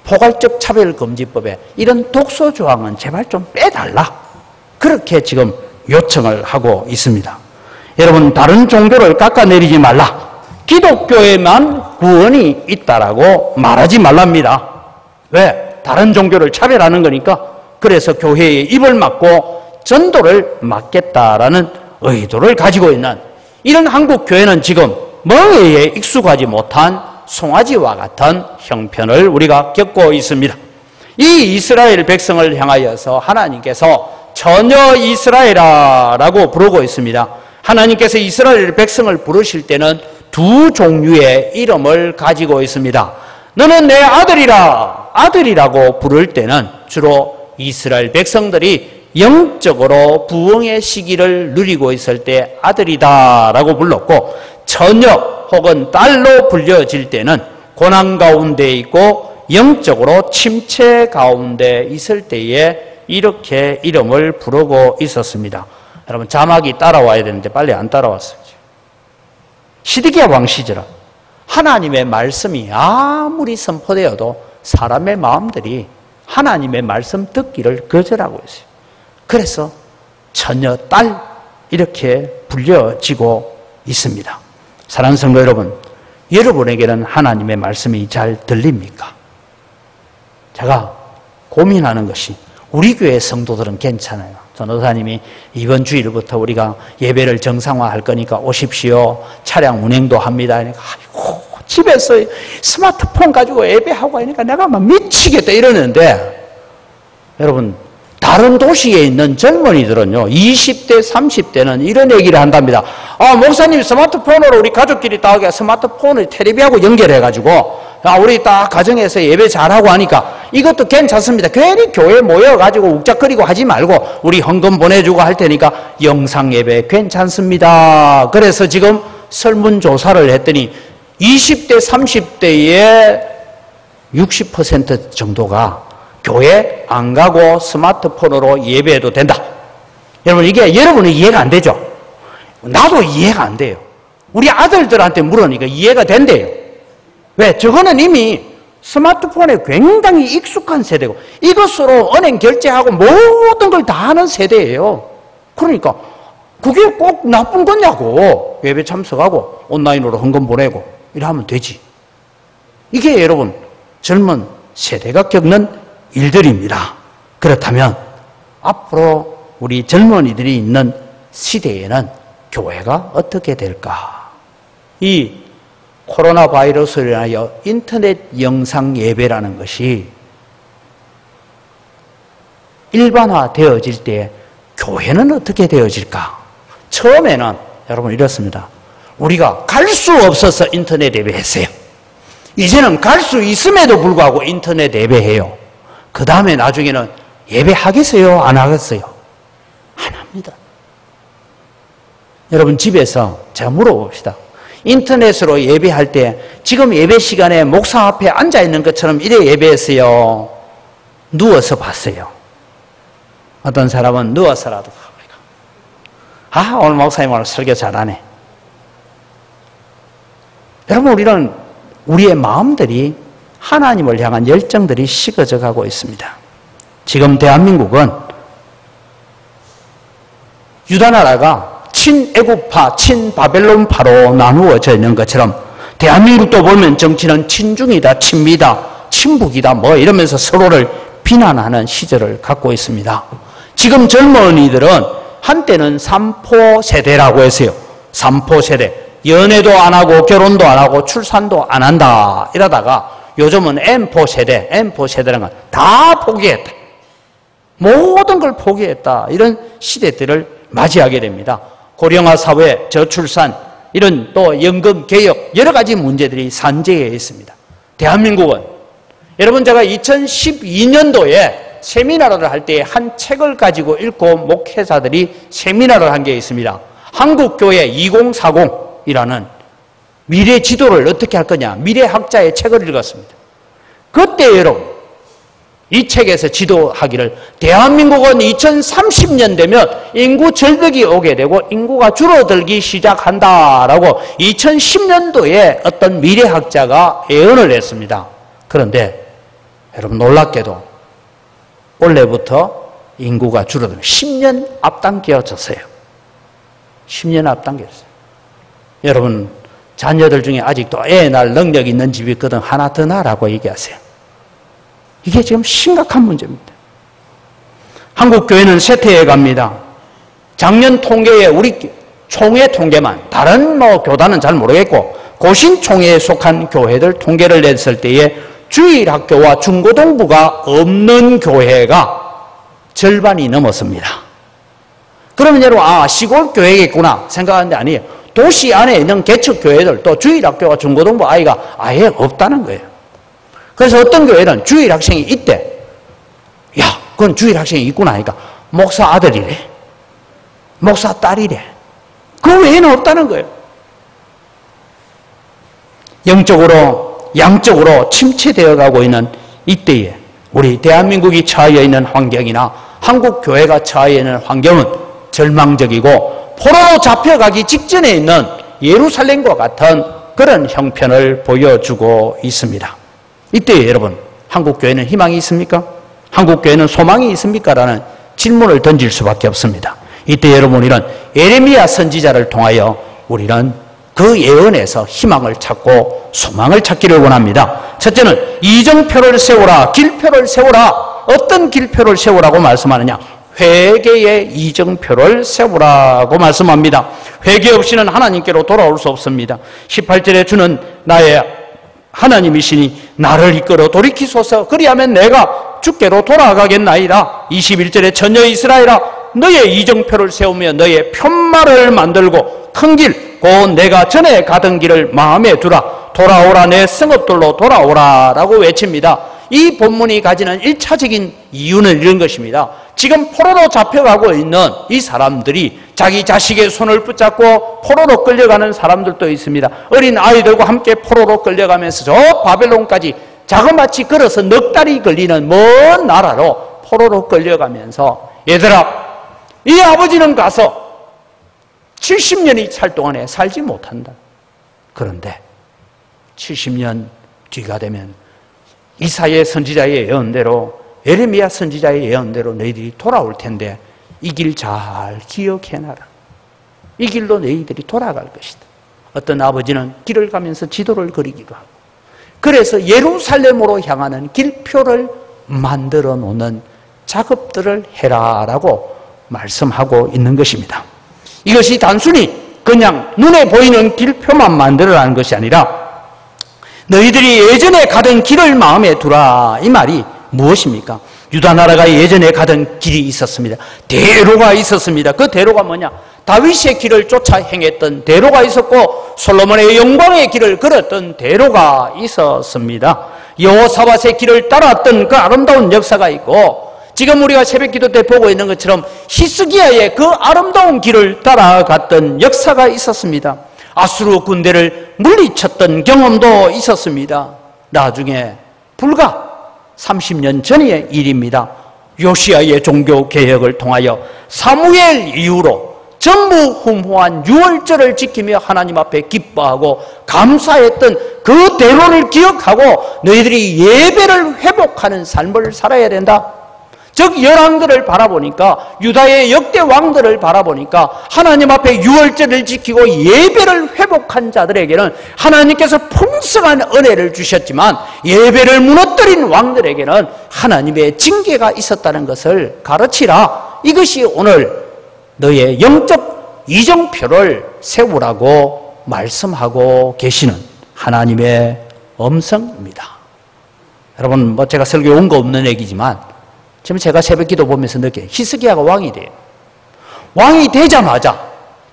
포괄적 차별금지법에 이런 독소조항은 제발 좀 빼달라. 그렇게 지금 요청을 하고 있습니다. 여러분 다른 종교를 깎아내리지 말라. 기독교에만 구원이 있다라고 말하지 말랍니다. 왜? 다른 종교를 차별하는 거니까. 그래서 교회의 입을 막고 전도를 막겠다라는 의도를 가지고 있는 이런 한국 교회는 지금 멍에에 익숙하지 못한 송아지와 같은 형편을 우리가 겪고 있습니다. 이 이스라엘 백성을 향하여서 하나님께서 전혀 이스라엘아라고 부르고 있습니다. 하나님께서 이스라엘 백성을 부르실 때는 두 종류의 이름을 가지고 있습니다. 너는 내 아들이라. 아들이라고 부를 때는 주로 이스라엘 백성들이 영적으로 부흥의 시기를 누리고 있을 때 아들이다라고 불렀고 처녀 혹은 딸로 불려질 때는 고난 가운데 있고 영적으로 침체 가운데 있을 때에 이렇게 이름을 부르고 있었습니다. 여러분 자막이 따라와야 되는데 빨리 안 따라왔어요. 시드기야 왕 시절에 하나님의 말씀이 아무리 선포되어도 사람의 마음들이 하나님의 말씀 듣기를 거절하고 있어요. 그래서 처녀, 딸 이렇게 불려지고 있습니다. 사랑하는 성도 여러분, 여러분에게는 하나님의 말씀이 잘 들립니까? 제가 고민하는 것이 우리 교회 성도들은 괜찮아요. 전도사님이 이번 주일부터 우리가 예배를 정상화할 거니까 오십시오. 차량 운행도 합니다. 그러니까 아이고 집에서 스마트폰 가지고 예배하고 하니까 내가 막 미치겠다 이러는데, 여러분 다른 도시에 있는 젊은이들은요 20대 30대는 이런 얘기를 한답니다. 목사님 스마트폰으로 우리 가족끼리 다 스마트폰을 텔레비하고 연결해가지고 우리 딱 가정에서 예배 잘하고 하니까 이것도 괜찮습니다. 괜히 교회 모여가지고 욱작거리고 하지 말고 우리 헌금 보내주고 할 테니까 영상 예배 괜찮습니다. 그래서 지금 설문조사를 했더니 20대 30대의 60% 정도가 교회 안 가고 스마트폰으로 예배해도 된다. 여러분 이게 여러분은 이해가 안 되죠? 나도 이해가 안 돼요. 우리 아들들한테 물으니까 이해가 된대요. 왜? 저거는 이미 스마트폰에 굉장히 익숙한 세대고 이것으로 은행 결제하고 모든 걸 다 하는 세대예요. 그러니까 그게 꼭 나쁜 거냐고. 예배 참석하고 온라인으로 헌금 보내고 이러면 되지. 이게 여러분 젊은 세대가 겪는 일들입니다. 그렇다면 앞으로 우리 젊은이들이 있는 시대에는 교회가 어떻게 될까? 이 코로나 바이러스로 인하여 인터넷 영상 예배라는 것이 일반화되어질 때 교회는 어떻게 되어질까? 처음에는 여러분 이렇습니다. 우리가 갈 수 없어서 인터넷 예배했어요. 이제는 갈 수 있음에도 불구하고 인터넷 예배해요. 그 다음에 나중에는 예배하겠어요? 안 하겠어요? 안 합니다. 여러분 집에서 제가 물어봅시다. 인터넷으로 예배할 때 지금 예배 시간에 목사 앞에 앉아있는 것처럼 이래 예배했어요? 누워서 봤어요? 어떤 사람은 누워서라도 오늘 목사님 오늘 설교 잘하네. 여러분 우리는 우리의 마음들이 하나님을 향한 열정들이 식어져 가고 있습니다. 지금 대한민국은 유다나라가 친애국파, 친바벨론파로 나누어져 있는 것처럼 대한민국도 보면 정치는 친중이다, 친미다, 친북이다 뭐 이러면서 서로를 비난하는 시절을 갖고 있습니다. 지금 젊은이들은 한때는 삼포 세대라고 했어요. 삼포 세대. 연애도 안 하고 결혼도 안 하고 출산도 안 한다 이러다가 요즘은 M4 세대, M4 세대라는 건 다 포기했다. 모든 걸 포기했다. 이런 시대들을 맞이하게 됩니다. 고령화 사회, 저출산, 이런 또 연금 개혁 여러 가지 문제들이 산재해 있습니다. 대한민국은 여러분 제가 2012년도에 세미나를 할 때 한 책을 가지고 읽고 목회자들이 세미나를 한 게 있습니다. 한국교회 2040이라는 미래 지도를 어떻게 할 거냐 미래학자의 책을 읽었습니다. 그때 여러분 이 책에서 지도하기를 대한민국은 2030년 되면 인구 절벽이 오게 되고 인구가 줄어들기 시작한다라고 2010년도에 어떤 미래학자가 예언을 했습니다. 그런데 여러분 놀랍게도 올해부터 인구가 줄어들면 10년 앞당겨졌어요. 10년 앞당겼어요. 여러분 자녀들 중에 아직도 애 낳을 능력 있는 집이 있거든 하나 더 낳으라고 얘기하세요. 이게 지금 심각한 문제입니다. 한국교회는 쇠퇴해 갑니다. 작년 통계에 우리 총회 통계만 다른 교단은 잘 모르겠고 고신총회에 속한 교회들 통계를 냈을 때에 주일학교와 중고등부가 없는 교회가 절반이 넘었습니다. 그러면 여러분 시골 교회겠구나 생각하는데 아니에요. 도시 안에 있는 개척교회들 또 주일학교와 중고등부 아이가 아예 없다는 거예요. 그래서 어떤 교회는 주일학생이 있대. 야, 그건 주일학생이 있구나 하니까 목사 아들이래. 목사 딸이래. 그 외에는 없다는 거예요. 영적으로 양적으로 침체되어 가고 있는 이때에 우리 대한민국이 처하여 있는 환경이나 한국교회가 처하여 있는 환경은 절망적이고 포로로 잡혀가기 직전에 있는 예루살렘과 같은 그런 형편을 보여주고 있습니다. 이때 여러분 한국교회는 희망이 있습니까? 한국교회는 소망이 있습니까? 라는 질문을 던질 수밖에 없습니다. 이때 여러분 우리는 예레미야 선지자를 통하여 우리는 그 예언에서 희망을 찾고 소망을 찾기를 원합니다. 첫째는 이정표를 세우라, 길표를 세우라. 어떤 길표를 세우라고 말씀하느냐? 회개의 이정표를 세우라고 말씀합니다. 회개 없이는 하나님께로 돌아올 수 없습니다. 18절에 주는 나의 하나님이시니 나를 이끌어 돌이키소서. 그리하면 내가 주께로 돌아가겠나이다. 21절에 전여 이스라엘아, 너의 이정표를 세우며 너의 편말을 만들고 큰 길, 곧 내가 전에 가던 길을 마음에 두라. 돌아오라, 내 성읍들로 돌아오라 라고 외칩니다. 이 본문이 가지는 1차적인 이유는 이런 것입니다. 지금 포로로 잡혀가고 있는 이 사람들이 자기 자식의 손을 붙잡고 포로로 끌려가는 사람들도 있습니다. 어린 아이들과 함께 포로로 끌려가면서 저 바벨론까지 자그마치 걸어서 넉 달이 걸리는 먼 나라로 포로로 끌려가면서, 얘들아, 이 아버지는 가서 70년이 찰 동안에 살지 못한다. 그런데 70년 뒤가 되면 이사야 선지자의 예언대로, 예레미야 선지자의 예언대로 너희들이 돌아올 텐데 이 길 잘 기억해놔라. 이 길로 너희들이 돌아갈 것이다. 어떤 아버지는 길을 가면서 지도를 그리기도 하고, 그래서 예루살렘으로 향하는 길표를 만들어 놓는 작업들을 해라라고 말씀하고 있는 것입니다. 이것이 단순히 그냥 눈에 보이는 길표만 만들어라는 것이 아니라 너희들이 예전에 가던 길을 마음에 두라, 이 말이 무엇입니까? 유다 나라가 예전에 가던 길이 있었습니다. 대로가 있었습니다. 그 대로가 뭐냐? 다윗의 길을 쫓아 행했던 대로가 있었고, 솔로몬의 영광의 길을 걸었던 대로가 있었습니다. 여호사밧의 길을 따랐던 그 아름다운 역사가 있고, 지금 우리가 새벽기도 때 보고 있는 것처럼 히스기야의 그 아름다운 길을 따라갔던 역사가 있었습니다. 아수르 군대를 물리쳤던 경험도 있었습니다. 나중에 불과 30년 전의 일입니다. 요시야의 종교 개혁을 통하여 사무엘 이후로 전무후무한 유월절을 지키며 하나님 앞에 기뻐하고 감사했던 그 대로를 기억하고 너희들이 예배를 회복하는 삶을 살아야 된다. 즉 열왕들을 바라보니까, 유다의 역대 왕들을 바라보니까 하나님 앞에 유월절을 지키고 예배를 회복한 자들에게는 하나님께서 풍성한 은혜를 주셨지만, 예배를 무너뜨린 왕들에게는 하나님의 징계가 있었다는 것을 가르치라. 이것이 오늘 너의 영적 이정표를 세우라고 말씀하고 계시는 하나님의 음성입니다. 여러분, 제가 설교에 온 거 없는 얘기지만 지금 제가 새벽기도 보면서 느껴요. 히스기야가 왕이 돼요. 왕이 되자마자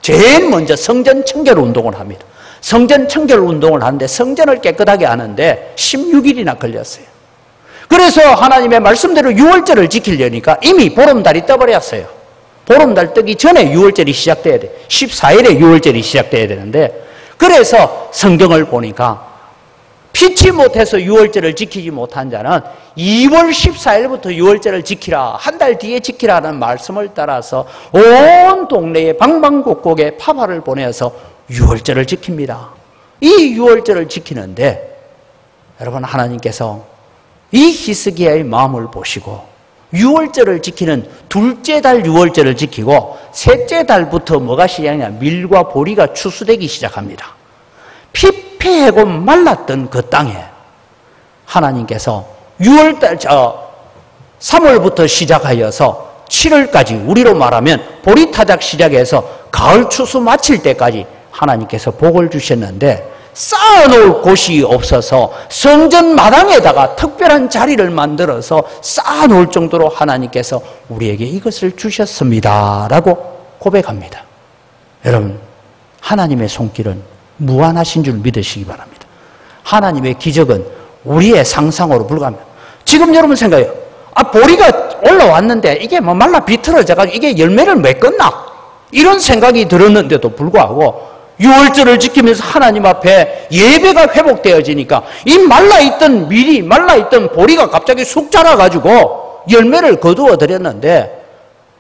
제일 먼저 성전 청결 운동을 합니다. 성전 청결 운동을 하는데 성전을 깨끗하게 하는데 16일이나 걸렸어요. 그래서 하나님의 말씀대로 유월절을 지키려니까 이미 보름달이 떠버렸어요. 보름달 뜨기 전에 유월절이 시작돼야 돼. 14일에 유월절이 시작돼야 되는데, 그래서 성경을 보니까 피치 못해서 유월절을 지키지 못한 자는 2월 14일부터 유월절을 지키라, 한 달 뒤에 지키라는 말씀을 따라서 온 동네에 방방곡곡에 파파를 보내서 유월절을 지킵니다. 이 유월절을 지키는데 여러분, 하나님께서 이 히스기야의 마음을 보시고 유월절을 지키는 둘째 달 유월절을 지키고 셋째 달부터 뭐가 시작하냐? 밀과 보리가 추수되기 시작합니다. 피폐하고 말랐던 그 땅에 하나님께서 3월부터 시작하여서 7월까지, 우리로 말하면 보리타작 시작해서 가을 추수 마칠 때까지 하나님께서 복을 주셨는데, 쌓아놓을 곳이 없어서 성전 마당에다가 특별한 자리를 만들어서 쌓아놓을 정도로 하나님께서 우리에게 이것을 주셨습니다 라고 고백합니다. 여러분, 하나님의 손길은 무한하신 줄 믿으시기 바랍니다. 하나님의 기적은 우리의 상상으로 불가합니다. 지금 여러분 생각해요. 보리가 올라왔는데 이게 말라 비틀어져가지고 이게 열매를 맺겠나? 이런 생각이 들었는데도 불구하고 유월절을 지키면서 하나님 앞에 예배가 회복되어지니까 이 말라있던 밀이, 말라있던 보리가 갑자기 쑥 자라가지고 열매를 거두어 드렸는데,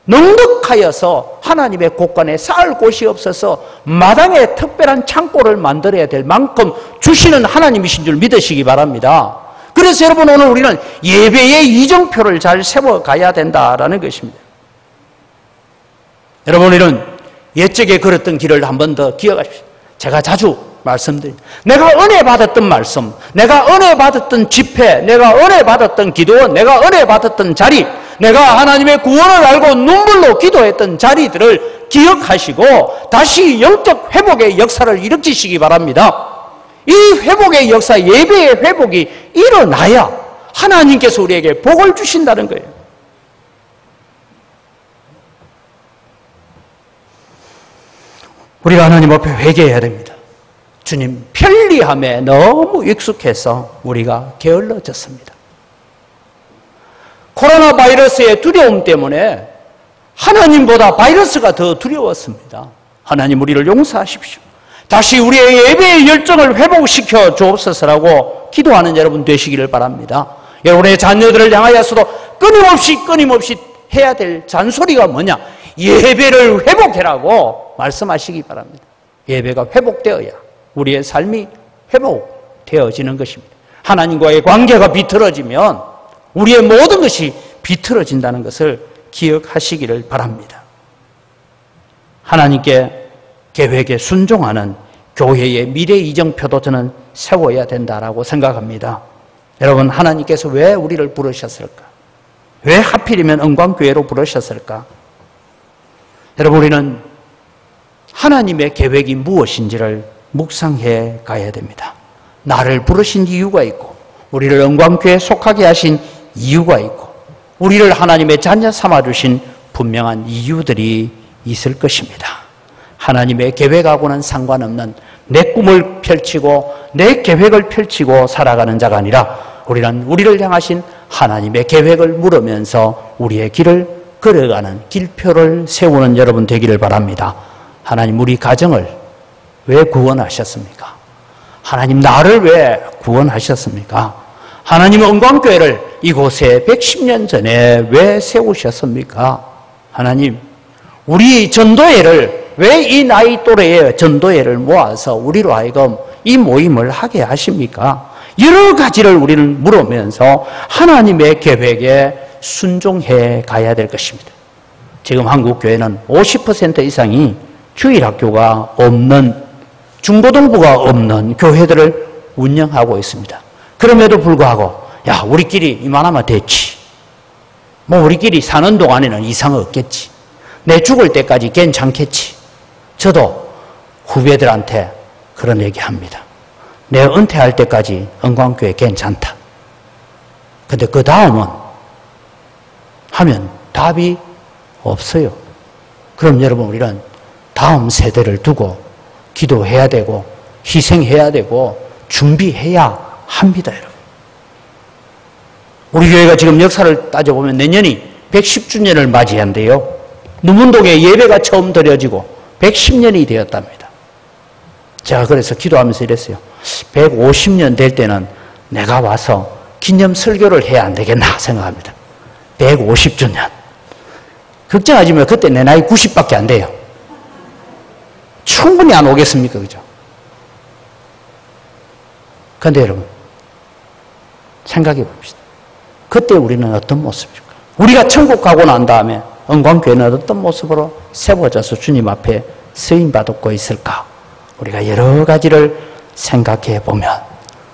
넉넉하여서 하나님의 곳간에 쌓을 곳이 없어서 마당에 특별한 창고를 만들어야 될 만큼 주시는 하나님이신 줄 믿으시기 바랍니다. 그래서 여러분, 오늘 우리는 예배의 이정표를 잘 세워가야 된다라는 것입니다. 여러분, 우리는 옛적에 걸었던 길을 한 번 더 기억하십시오. 제가 자주 말씀드립니다. 내가 은혜 받았던 말씀, 내가 은혜 받았던 집회, 내가 은혜 받았던 기도원, 내가 은혜 받았던 자리, 내가 하나님의 구원을 알고 눈물로 기도했던 자리들을 기억하시고 다시 영적 회복의 역사를 일으키시기 바랍니다. 이 회복의 역사, 예배의 회복이 일어나야 하나님께서 우리에게 복을 주신다는 거예요. 우리가 하나님 앞에 회개해야 됩니다. 주님 편리함에 너무 익숙해서 우리가 게을러졌습니다. 코로나 바이러스의 두려움 때문에 하나님보다 바이러스가 더 두려웠습니다. 하나님 우리를 용서하십시오. 다시 우리의 예배의 열정을 회복시켜 주옵소서라고 기도하는 여러분 되시기를 바랍니다. 여러분의 자녀들을 향하여서도 끊임없이 해야 될 잔소리가 뭐냐? 예배를 회복해라고 말씀하시기 바랍니다. 예배가 회복되어야 우리의 삶이 회복되어지는 것입니다. 하나님과의 관계가 비틀어지면 우리의 모든 것이 비틀어진다는 것을 기억하시기를 바랍니다. 하나님께 계획에 순종하는 교회의 미래 이정표도 저는 세워야 된다라고 생각합니다. 여러분, 하나님께서 왜 우리를 부르셨을까? 왜 하필이면 은광교회로 부르셨을까? 여러분, 우리는 하나님의 계획이 무엇인지를 묵상해 가야 됩니다. 나를 부르신 이유가 있고, 우리를 은광교회에 속하게 하신 이유가 있고, 우리를 하나님의 자녀 삼아주신 분명한 이유들이 있을 것입니다. 하나님의 계획하고는 상관없는 내 꿈을 펼치고 내 계획을 펼치고 살아가는 자가 아니라 우리는 우리를 향하신 하나님의 계획을 물으면서 우리의 길을 걸어가는 길표를 세우는 여러분 되기를 바랍니다. 하나님 우리 가정을 왜 구원하셨습니까? 하나님 나를 왜 구원하셨습니까? 하나님 은광교회를 이곳에 110년 전에 왜 세우셨습니까? 하나님 우리 전도회를 왜 이 나이 또래의 전도회를 모아서 우리로 하여금 이 모임을 하게 하십니까? 여러 가지를 우리는 물으면서 하나님의 계획에 순종해 가야 될 것입니다. 지금 한국교회는 50% 이상이 주일학교가 없는, 중고등부가 없는 교회들을 운영하고 있습니다. 그럼에도 불구하고 야 우리끼리 이만하면 됐지, 뭐 우리끼리 사는 동안에는 이상 없겠지, 내 죽을 때까지 괜찮겠지. 저도 후배들한테 그런 얘기합니다. 내가 은퇴할 때까지 은광교회 괜찮다. 근데 그 다음은 하면 답이 없어요. 그럼 여러분 우리는 다음 세대를 두고 기도해야 되고 희생해야 되고 준비해야 합니다. 여러분. 우리 교회가 지금 역사를 따져보면 내년이 110주년을 맞이한대요. 누문동에 예배가 처음 드려지고 110년이 되었답니다. 제가 그래서 기도하면서 이랬어요. 150년 될 때는 내가 와서 기념 설교를 해야 안 되겠나 생각합니다. 150주년. 걱정하지 마요. 그때 내 나이 90밖에 안 돼요. 충분히 안 오겠습니까? 그죠? 그런데 여러분, 생각해 봅시다. 그때 우리는 어떤 모습일까? 우리가 천국 가고 난 다음에 은광교회는 어떤 모습으로 세워져서 주님 앞에 쓰임받고 있을까? 우리가 여러 가지를 생각해 보면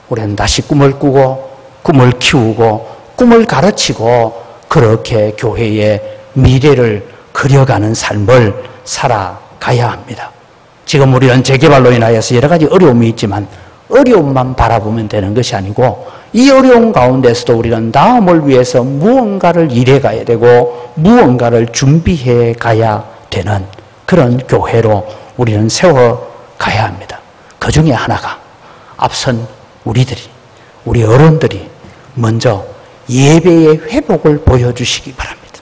우리는 다시 꿈을 꾸고 꿈을 키우고 꿈을 가르치고 그렇게 교회의 미래를 그려가는 삶을 살아가야 합니다. 지금 우리는 재개발로 인하여서 여러 가지 어려움이 있지만 어려움만 바라보면 되는 것이 아니고 이 어려움 가운데서도 우리는 다음을 위해서 무언가를 일해 가야 되고 무언가를 준비해 가야 되는 그런 교회로 우리는 세워가야 합니다. 그 중에 하나가 앞선 우리 어른들이 먼저 예배의 회복을 보여주시기 바랍니다.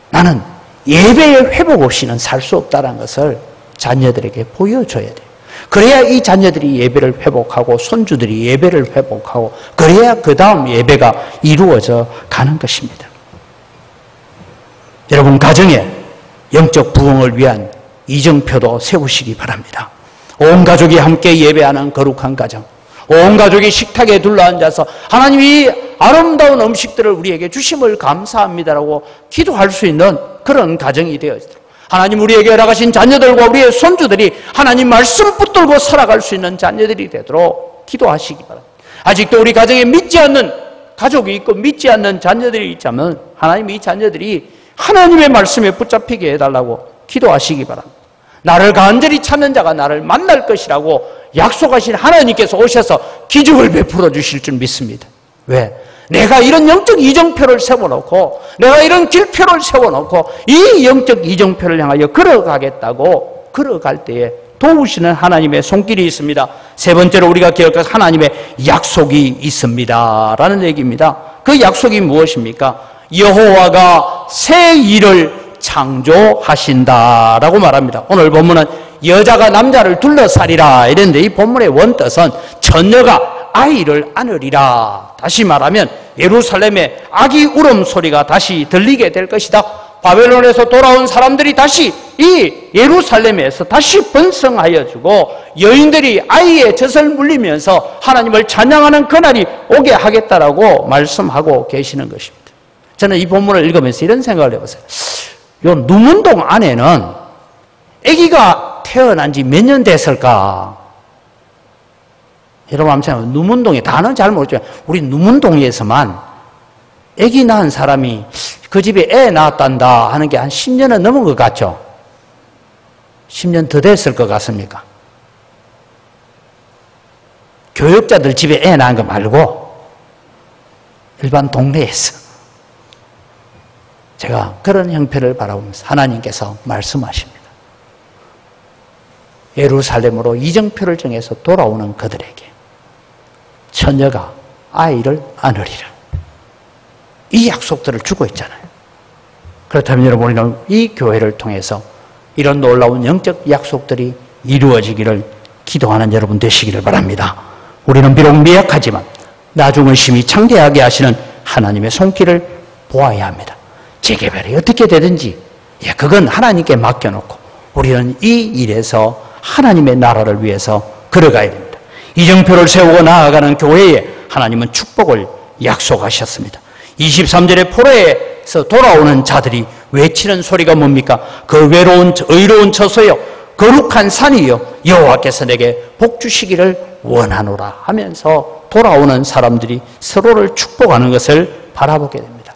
나는 예배의 회복 없이는 살 수 없다는 것을 자녀들에게 보여줘야 돼요. 그래야 이 자녀들이 예배를 회복하고 손주들이 예배를 회복하고 그래야 그 다음 예배가 이루어져 가는 것입니다. 여러분 가정에 영적 부흥을 위한 이정표도 세우시기 바랍니다. 온 가족이 함께 예배하는 거룩한 가정, 온 가족이 식탁에 둘러앉아서 하나님이 아름다운 음식들을 우리에게 주심을 감사합니다라고 기도할 수 있는 그런 가정이 되어지도록 하나님 우리에게 허락하신 자녀들과 우리의 손주들이 하나님 말씀 붙들고 살아갈 수 있는 자녀들이 되도록 기도하시기 바랍니다. 아직도 우리 가정에 믿지 않는 가족이 있고 믿지 않는 자녀들이 있자면 하나님 이 자녀들이 하나님의 말씀에 붙잡히게 해달라고 기도하시기 바랍니다. 나를 간절히 찾는 자가 나를 만날 것이라고 약속하신 하나님께서 오셔서 기적을 베풀어 주실 줄 믿습니다. 왜? 내가 이런 영적 이정표를 세워놓고 내가 이런 길표를 세워놓고 이 영적 이정표를 향하여 걸어가겠다고 걸어갈 때에 도우시는 하나님의 손길이 있습니다. 세 번째로 우리가 기억할 하나님의 약속이 있습니다 라는 얘기입니다. 그 약속이 무엇입니까? 여호와가 새 일을 창조하신다라고 말합니다. 오늘 본문은 여자가 남자를 둘러싸리라 이랬는데 이 본문의 원뜻은 처녀가 아이를 안으리라. 다시 말하면 예루살렘에 아기 울음소리가 다시 들리게 될 것이다. 바벨론에서 돌아온 사람들이 다시 이 예루살렘에서 다시 번성하여 주고 여인들이 아이의 젖을 물리면서 하나님을 찬양하는 그날이 오게 하겠다라고 말씀하고 계시는 것입니다. 저는 이 본문을 읽으면서 이런 생각을 해봤어요. 요 누문동 안에는 아기가 태어난 지 몇 년 됐을까? 여러분 한번 누문동에 단어는 잘 모르지만 우리 누문동에서만 아기 낳은 사람이 그 집에 애 낳았단다 하는 게 한 10년은 넘은 것 같죠? 10년 더 됐을 것 같습니까? 교역자들 집에 애 낳은 거 말고 일반 동네에서 제가 그런 형편을 바라보면서 하나님께서 말씀하십니다. 예루살렘으로 이정표를 정해서 돌아오는 그들에게 처녀가 아이를 안으리라. 이 약속들을 주고 있잖아요. 그렇다면 여러분 우리는 이 교회를 통해서 이런 놀라운 영적 약속들이 이루어지기를 기도하는 여러분 되시기를 바랍니다. 우리는 비록 미약하지만 나중을 심히 창대하게 하시는 하나님의 손길을 보아야 합니다. 재개발이 어떻게 되든지 그건 하나님께 맡겨놓고 우리는 이 일에서 하나님의 나라를 위해서 걸어가야 됩니다. 이정표를 세우고 나아가는 교회에 하나님은 축복을 약속하셨습니다. 23절의 포로에서 돌아오는 자들이 외치는 소리가 뭡니까? 그 의로운 처소여 거룩한 산이여 여호와께서 내게 복 주시기를 원하노라 하면서 돌아오는 사람들이 서로를 축복하는 것을 바라보게 됩니다.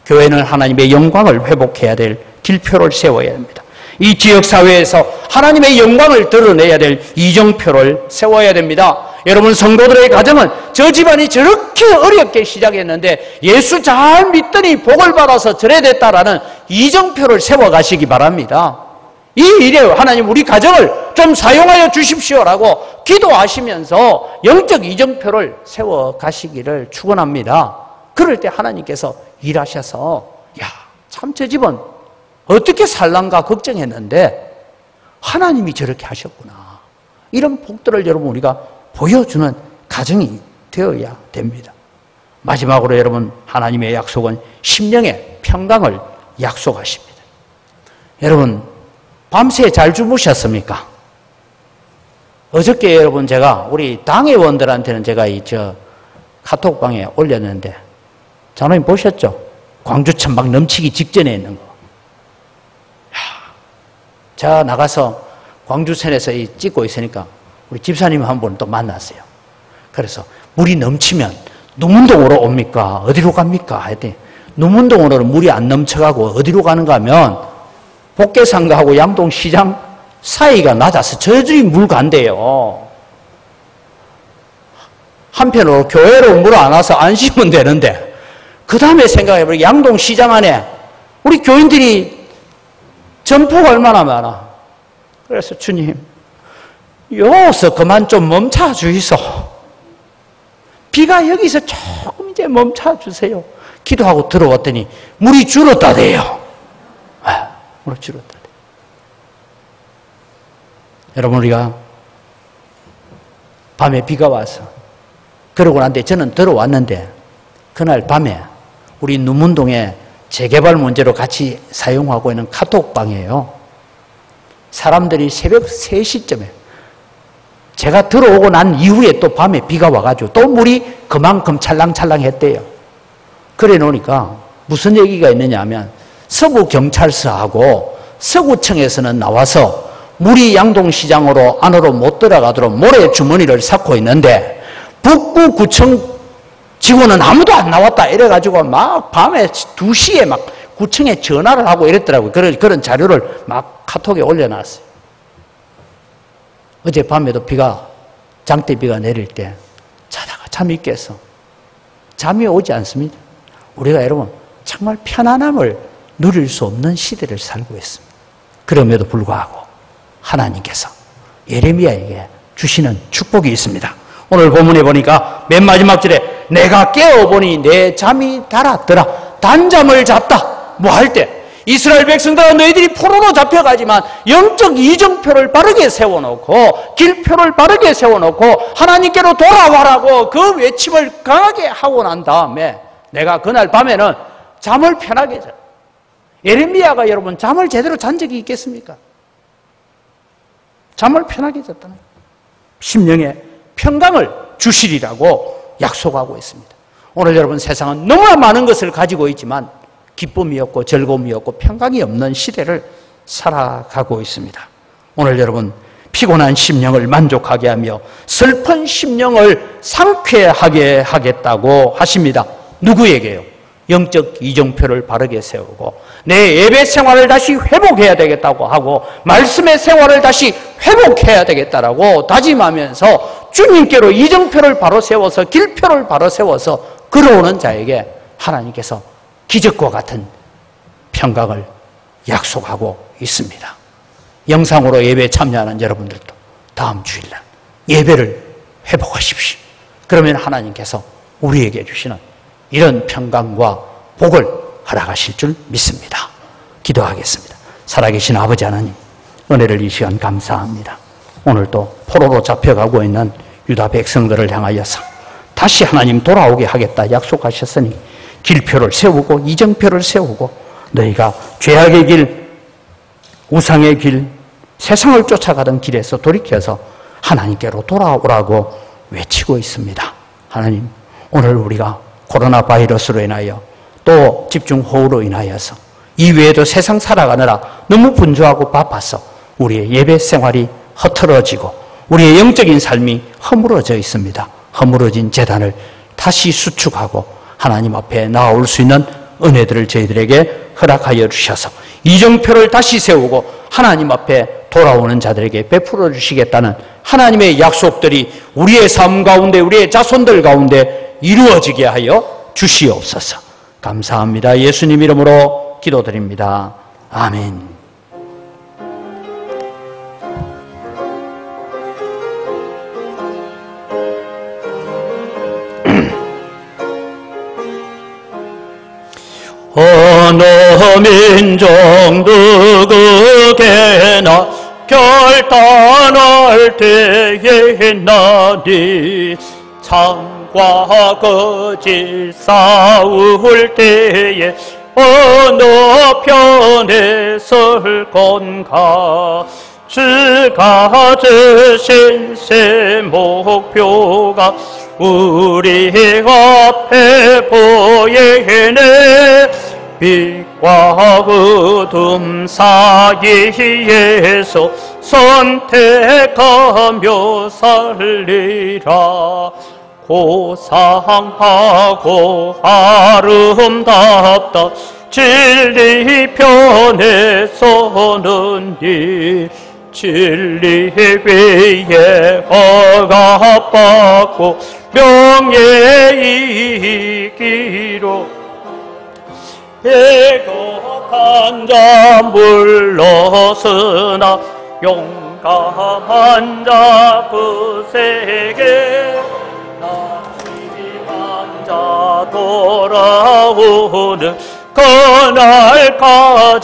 교회는 하나님의 영광을 회복해야 될 길표를 세워야 합니다. 이 지역사회에서 하나님의 영광을 드러내야 될 이정표를 세워야 됩니다. 여러분 성도들의 가정은 저 집안이 저렇게 어렵게 시작했는데 예수 잘 믿더니 복을 받아서 저래 됐다라는 이정표를 세워가시기 바랍니다. 이 일에 하나님 우리 가정을 좀 사용하여 주십시오라고 기도하시면서 영적 이정표를 세워가시기를 축원합니다. 그럴 때 하나님께서 일하셔서 참 저 집은 어떻게 살란가 걱정했는데 하나님이 저렇게 하셨구나. 이런 복들을 여러분 우리가 보여주는 가정이 되어야 됩니다. 마지막으로 여러분 하나님의 약속은 심령의 평강을 약속하십니다. 여러분 밤새 잘 주무셨습니까? 어저께 여러분 제가 우리 당회원들한테는 제가 카톡방에 올렸는데 장로님 보셨죠? 광주천 막 넘치기 직전에 있는 거. 제가 나가서 광주천에서 찍고 있으니까 우리 집사님 한 분 또 만났어요. 그래서 물이 넘치면 누문동으로 옵니까? 어디로 갑니까? 했더니 누문동으로는 물이 안 넘쳐가고 어디로 가는가 하면 복계상가하고 양동시장 사이가 낮아서 저들이 물 간대요. 한편으로 교회로 물 안 와서 안 쉬면 되는데 그 다음에 생각해보면 양동시장 안에 우리 교인들이 점포가 얼마나 많아. 그래서 주님 여기서 그만 좀 멈춰 주이소. 비가 여기서 조금 이제 멈춰 주세요. 기도하고 들어왔더니 물이 줄었다대요. 물이 줄었다대. 여러분 우리가 밤에 비가 와서 그러고 난 뒤에 저는 들어왔는데 그날 밤에 우리 누문동에 재개발 문제로 같이 사용하고 있는 카톡방이에요. 사람들이 새벽 3시쯤에 제가 들어오고 난 이후에 또 밤에 비가 와가지고 또 물이 그만큼 찰랑찰랑했대요. 그래 놓으니까 무슨 얘기가 있느냐 하면 서부경찰서하고 서구청에서는 나와서 물이 양동시장으로 안으로 못 들어가도록 모래 주머니를 쌓고 있는데 북구구청 직원은 아무도 안 나왔다 이래가지고 막 밤에 2시에 막 구청에 전화를 하고 이랬더라고요. 그런 자료를 막 카톡에 올려놨어요. 어젯밤에도 장대비가 내릴 때 자다가 잠이 깼어. 잠이 오지 않습니다. 우리가 여러분 정말 편안함을 누릴 수 없는 시대를 살고 있습니다. 그럼에도 불구하고 하나님께서 예레미야에게 주시는 축복이 있습니다. 오늘 본문에 보니까 맨 마지막 절에 내가 깨어보니 내 잠이 달았더라. 단잠을 잤다. 뭐 할 때? 이스라엘 백성들아 너희들이 포로로 잡혀가지만 영적 이정표를 바르게 세워놓고 길표를 바르게 세워놓고 하나님께로 돌아와라고 그 외침을 강하게 하고 난 다음에 내가 그날 밤에는 잠을 편하게 자. 예레미야가 여러분 잠을 제대로 잔 적이 있겠습니까? 잠을 편하게 잤다는 심령의 평강을 주시리라고 약속하고 있습니다. 오늘 여러분 세상은 너무나 많은 것을 가지고 있지만 기쁨이 없고 즐거움이 없고 평강이 없는 시대를 살아가고 있습니다. 오늘 여러분 피곤한 심령을 만족하게 하며 슬픈 심령을 상쾌하게 하겠다고 하십니다. 누구에게요? 영적 이정표를 바르게 세우고 내 예배 생활을 다시 회복해야 되겠다고 하고 말씀의 생활을 다시 회복해야 되겠다라고 다짐하면서 주님께로 이정표를 바로 세워서 길표를 바로 세워서 걸어오는 자에게 하나님께서 기적과 같은 평강을 약속하고 있습니다. 영상으로 예배에 참여하는 여러분들도 다음 주일날 예배를 회복하십시오. 그러면 하나님께서 우리에게 주시는 이런 평강과 복을 허락하실 줄 믿습니다. 기도하겠습니다. 살아계신 아버지 하나님, 은혜를 이 시간 감사합니다. 오늘도 포로로 잡혀가고 있는 유다 백성들을 향하여서 다시 하나님 돌아오게 하겠다 약속하셨으니 길표를 세우고 이정표를 세우고 너희가 죄악의 길, 우상의 길, 세상을 쫓아가던 길에서 돌이켜서 하나님께로 돌아오라고 외치고 있습니다. 하나님, 오늘 우리가 코로나 바이러스로 인하여 또 집중호우로 인하여서 이외에도 세상 살아가느라 너무 분주하고 바빠서 우리의 예배 생활이 흐트러지고 우리의 영적인 삶이 허물어져 있습니다. 허물어진 재단을 다시 수축하고 하나님 앞에 나올 수 있는 은혜들을 저희들에게 허락하여 주셔서 이정표를 다시 세우고 하나님 앞에 돌아오는 자들에게 베풀어 주시겠다는 하나님의 약속들이 우리의 삶 가운데 우리의 자손들 가운데 이루어지게 하여 주시옵소서. 감사합니다. 예수님 이름으로 기도드립니다. 아멘. 어느 민족 누구에게나 결단할 때에 있나니 참과 거짓 싸울 때에 어느 편에 설 건가. 주가 주신 새 목표가 우리 앞에 보이네. 빛과 어둠 사이에서 선택하며 살리라. 고상하고 아름답다 진리 편에 서는 이 진리 위에 허가받고 명예에 이기로 배고픈 자 물러서나 용감한 자 부세게 낙심한 자 돌아오는 그날까지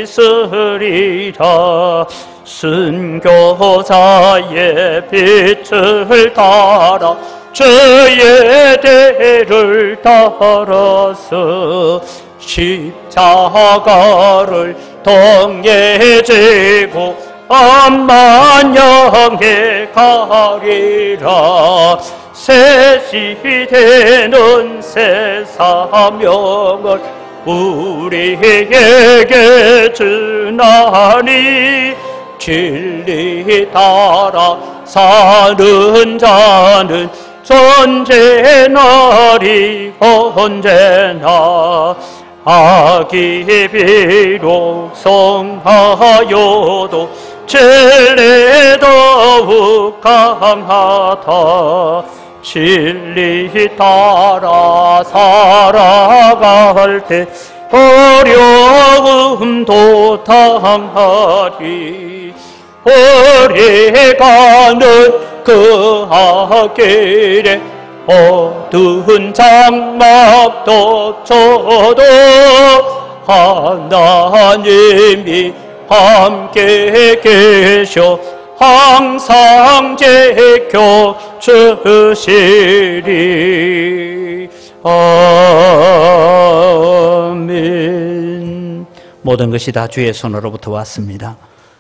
쓰리라. 순교자의 빛을 따라 주의 대를 따라서 십자가를 등에 지고 암만영에 가리라. 새 시대는 새 사명을 우리에게 주나니 진리 따라 사는 자는 존재나리 언제나 악이 비록 성하여도 진리 더욱 강하다 진리 따라 살아갈 때 어려움도 당하리 오래가는 그 앞길에 어두운 장막도 쳐도 하나님이 함께 계셔 항상 지켜주시리. 아멘. 모든 것이 다 주의 손으로부터 왔습니다.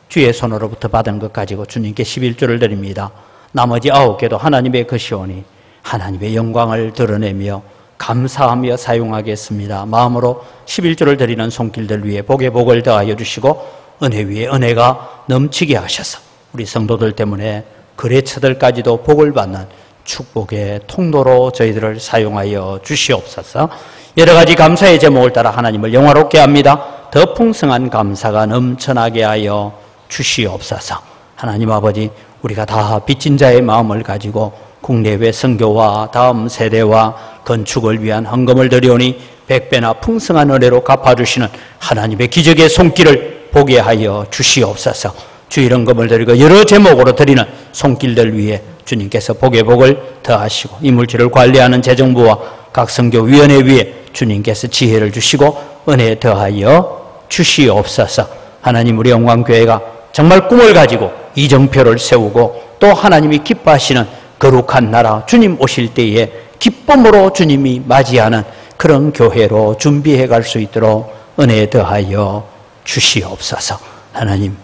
주의 손으로부터 받은 것 가지고 주님께 11조를 드립니다. 나머지 9개도 하나님의 것이오니 하나님의 영광을 드러내며 감사하며 사용하겠습니다. 마음으로 11조를 드리는 손길들 위에 복에 복을 더하여 주시고 은혜 위에 은혜가 넘치게 하셔서 우리 성도들 때문에 거래처들까지도 복을 받는 축복의 통로로 저희들을 사용하여 주시옵소서. 여러 가지 감사의 제목을 따라 하나님을 영화롭게 합니다. 더 풍성한 감사가 넘쳐나게 하여 주시옵소서. 하나님 아버지, 우리가 다 빚진 자의 마음을 가지고 국내외 선교와 다음 세대와 건축을 위한 헌금을 드리오니 100배나 풍성한 은혜로 갚아주시는 하나님의 기적의 손길을 보게 하여 주시옵소서. 주일 헌금을 드리고 여러 제목으로 드리는 손길들 위에 주님께서 복의 복을 더하시고 이물질을 관리하는 재정부와 각 선교위원회 위에 주님께서 지혜를 주시고 은혜 더하여 주시옵소서. 하나님, 우리 영광교회가 정말 꿈을 가지고 이정표를 세우고 또 하나님이 기뻐하시는 거룩한 나라 주님 오실 때에 기쁨으로 주님이 맞이하는 그런 교회로 준비해 갈 수 있도록 은혜 더하여 주시옵소서. 하나님,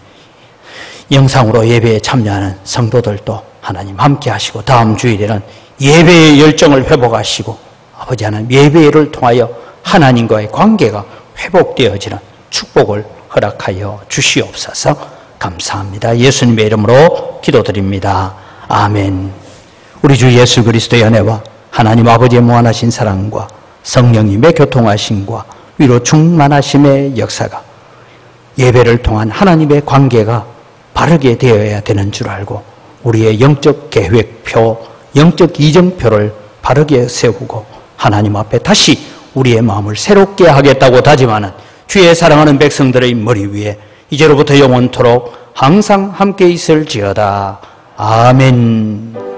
영상으로 예배에 참여하는 성도들도 하나님 함께 하시고 다음 주일에는 예배의 열정을 회복하시고 아버지 하나님, 예배를 통하여 하나님과의 관계가 회복되어지는 축복을 허락하여 주시옵소서. 감사합니다. 예수님의 이름으로 기도드립니다. 아멘. 우리 주 예수 그리스도의 은혜와 하나님 아버지의 무한하신 사랑과 성령님의 교통하심과 위로 충만하심의 역사가 예배를 통한 하나님의 관계가 바르게 되어야 되는 줄 알고 우리의 영적 계획표, 영적 이정표를 바르게 세우고 하나님 앞에 다시 우리의 마음을 새롭게 하겠다고 다짐하는 주의 사랑하는 백성들의 머리 위에 이제로부터 영원토록 항상 함께 있을지어다. 아멘.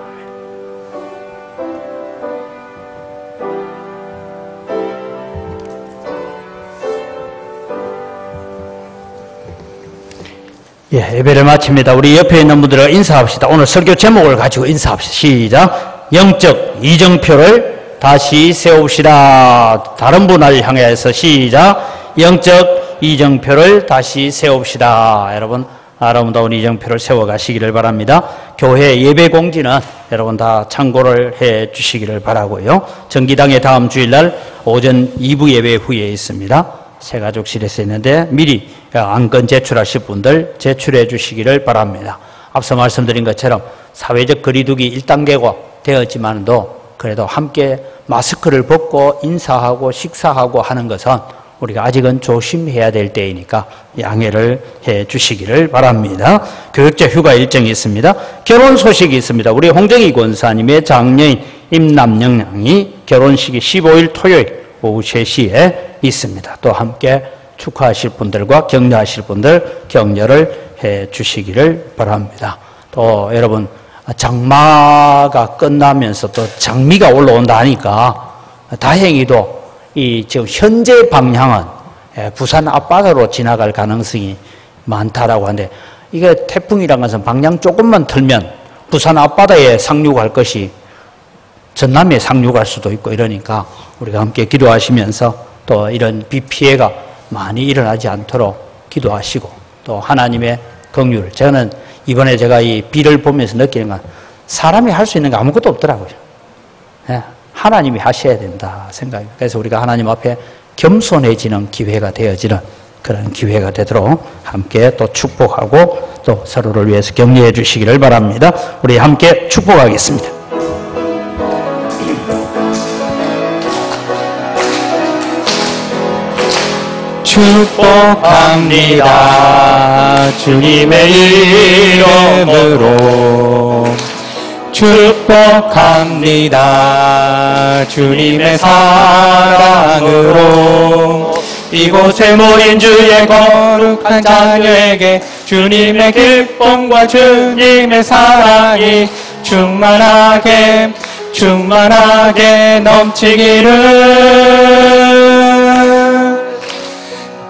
예배를 마칩니다. 우리 옆에 있는 분들과 인사합시다. 오늘 설교 제목을 가지고 인사합시다. 시작. 영적 이정표를 다시 세웁시다. 다른 분을 향해서 시작. 영적 이정표를 다시 세웁시다. 여러분, 아름다운 이정표를 세워가시기를 바랍니다. 교회 예배 공지는 여러분 다 참고를 해 주시기를 바라고요. 정기당의 다음 주일날 오전 2부 예배 후에 있습니다. 새가족실에서 있는데 미리 안건 제출하실 분들 제출해 주시기를 바랍니다. 앞서 말씀드린 것처럼 사회적 거리두기 1단계가 되었지만도 그래도 함께 마스크를 벗고 인사하고 식사하고 하는 것은 우리가 아직은 조심해야 될 때이니까 양해를 해 주시기를 바랍니다. 교육자 휴가 일정이 있습니다. 결혼 소식이 있습니다. 우리 홍정희 권사님의 장녀인 임남영 양이 결혼식이 15일 토요일 오후 3시에 있습니다. 또 함께 축하하실 분들과 격려하실 분들 격려를 해 주시기를 바랍니다. 또 여러분, 장마가 끝나면서 또 장미가 올라온다 하니까 다행히도 이 지금 현재 방향은 부산 앞바다로 지나갈 가능성이 많다라고 하는데, 이게 태풍이란 것은 방향 조금만 틀면 부산 앞바다에 상륙할 것이 전남에 상륙할 수도 있고 이러니까 우리가 함께 기도하시면서 또 이런 비 피해가 많이 일어나지 않도록 기도하시고 또 하나님의 긍휼. 저는 이번에 제가 이 비를 보면서 느끼는 건 사람이 할 수 있는 게 아무것도 없더라고요. 하나님이 하셔야 된다 생각입니다. 그래서 우리가 하나님 앞에 겸손해지는 기회가 되어지는 그런 기회가 되도록 함께 또 축복하고 또 서로를 위해서 격려해 주시기를 바랍니다. 우리 함께 축복하겠습니다. 축복합니다. 주님의 이름으로 축복합니다. 주님의 사랑으로 이곳에 모인 주의 거룩한 자녀에게 주님의 기쁨과 주님의 사랑이 충만하게 넘치기를.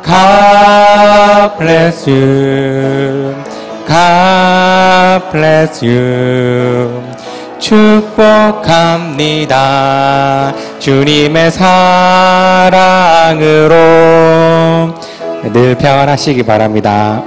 God bless you. God bless you. 축복합니다. 주님의 사랑으로 늘 평안하시기 바랍니다.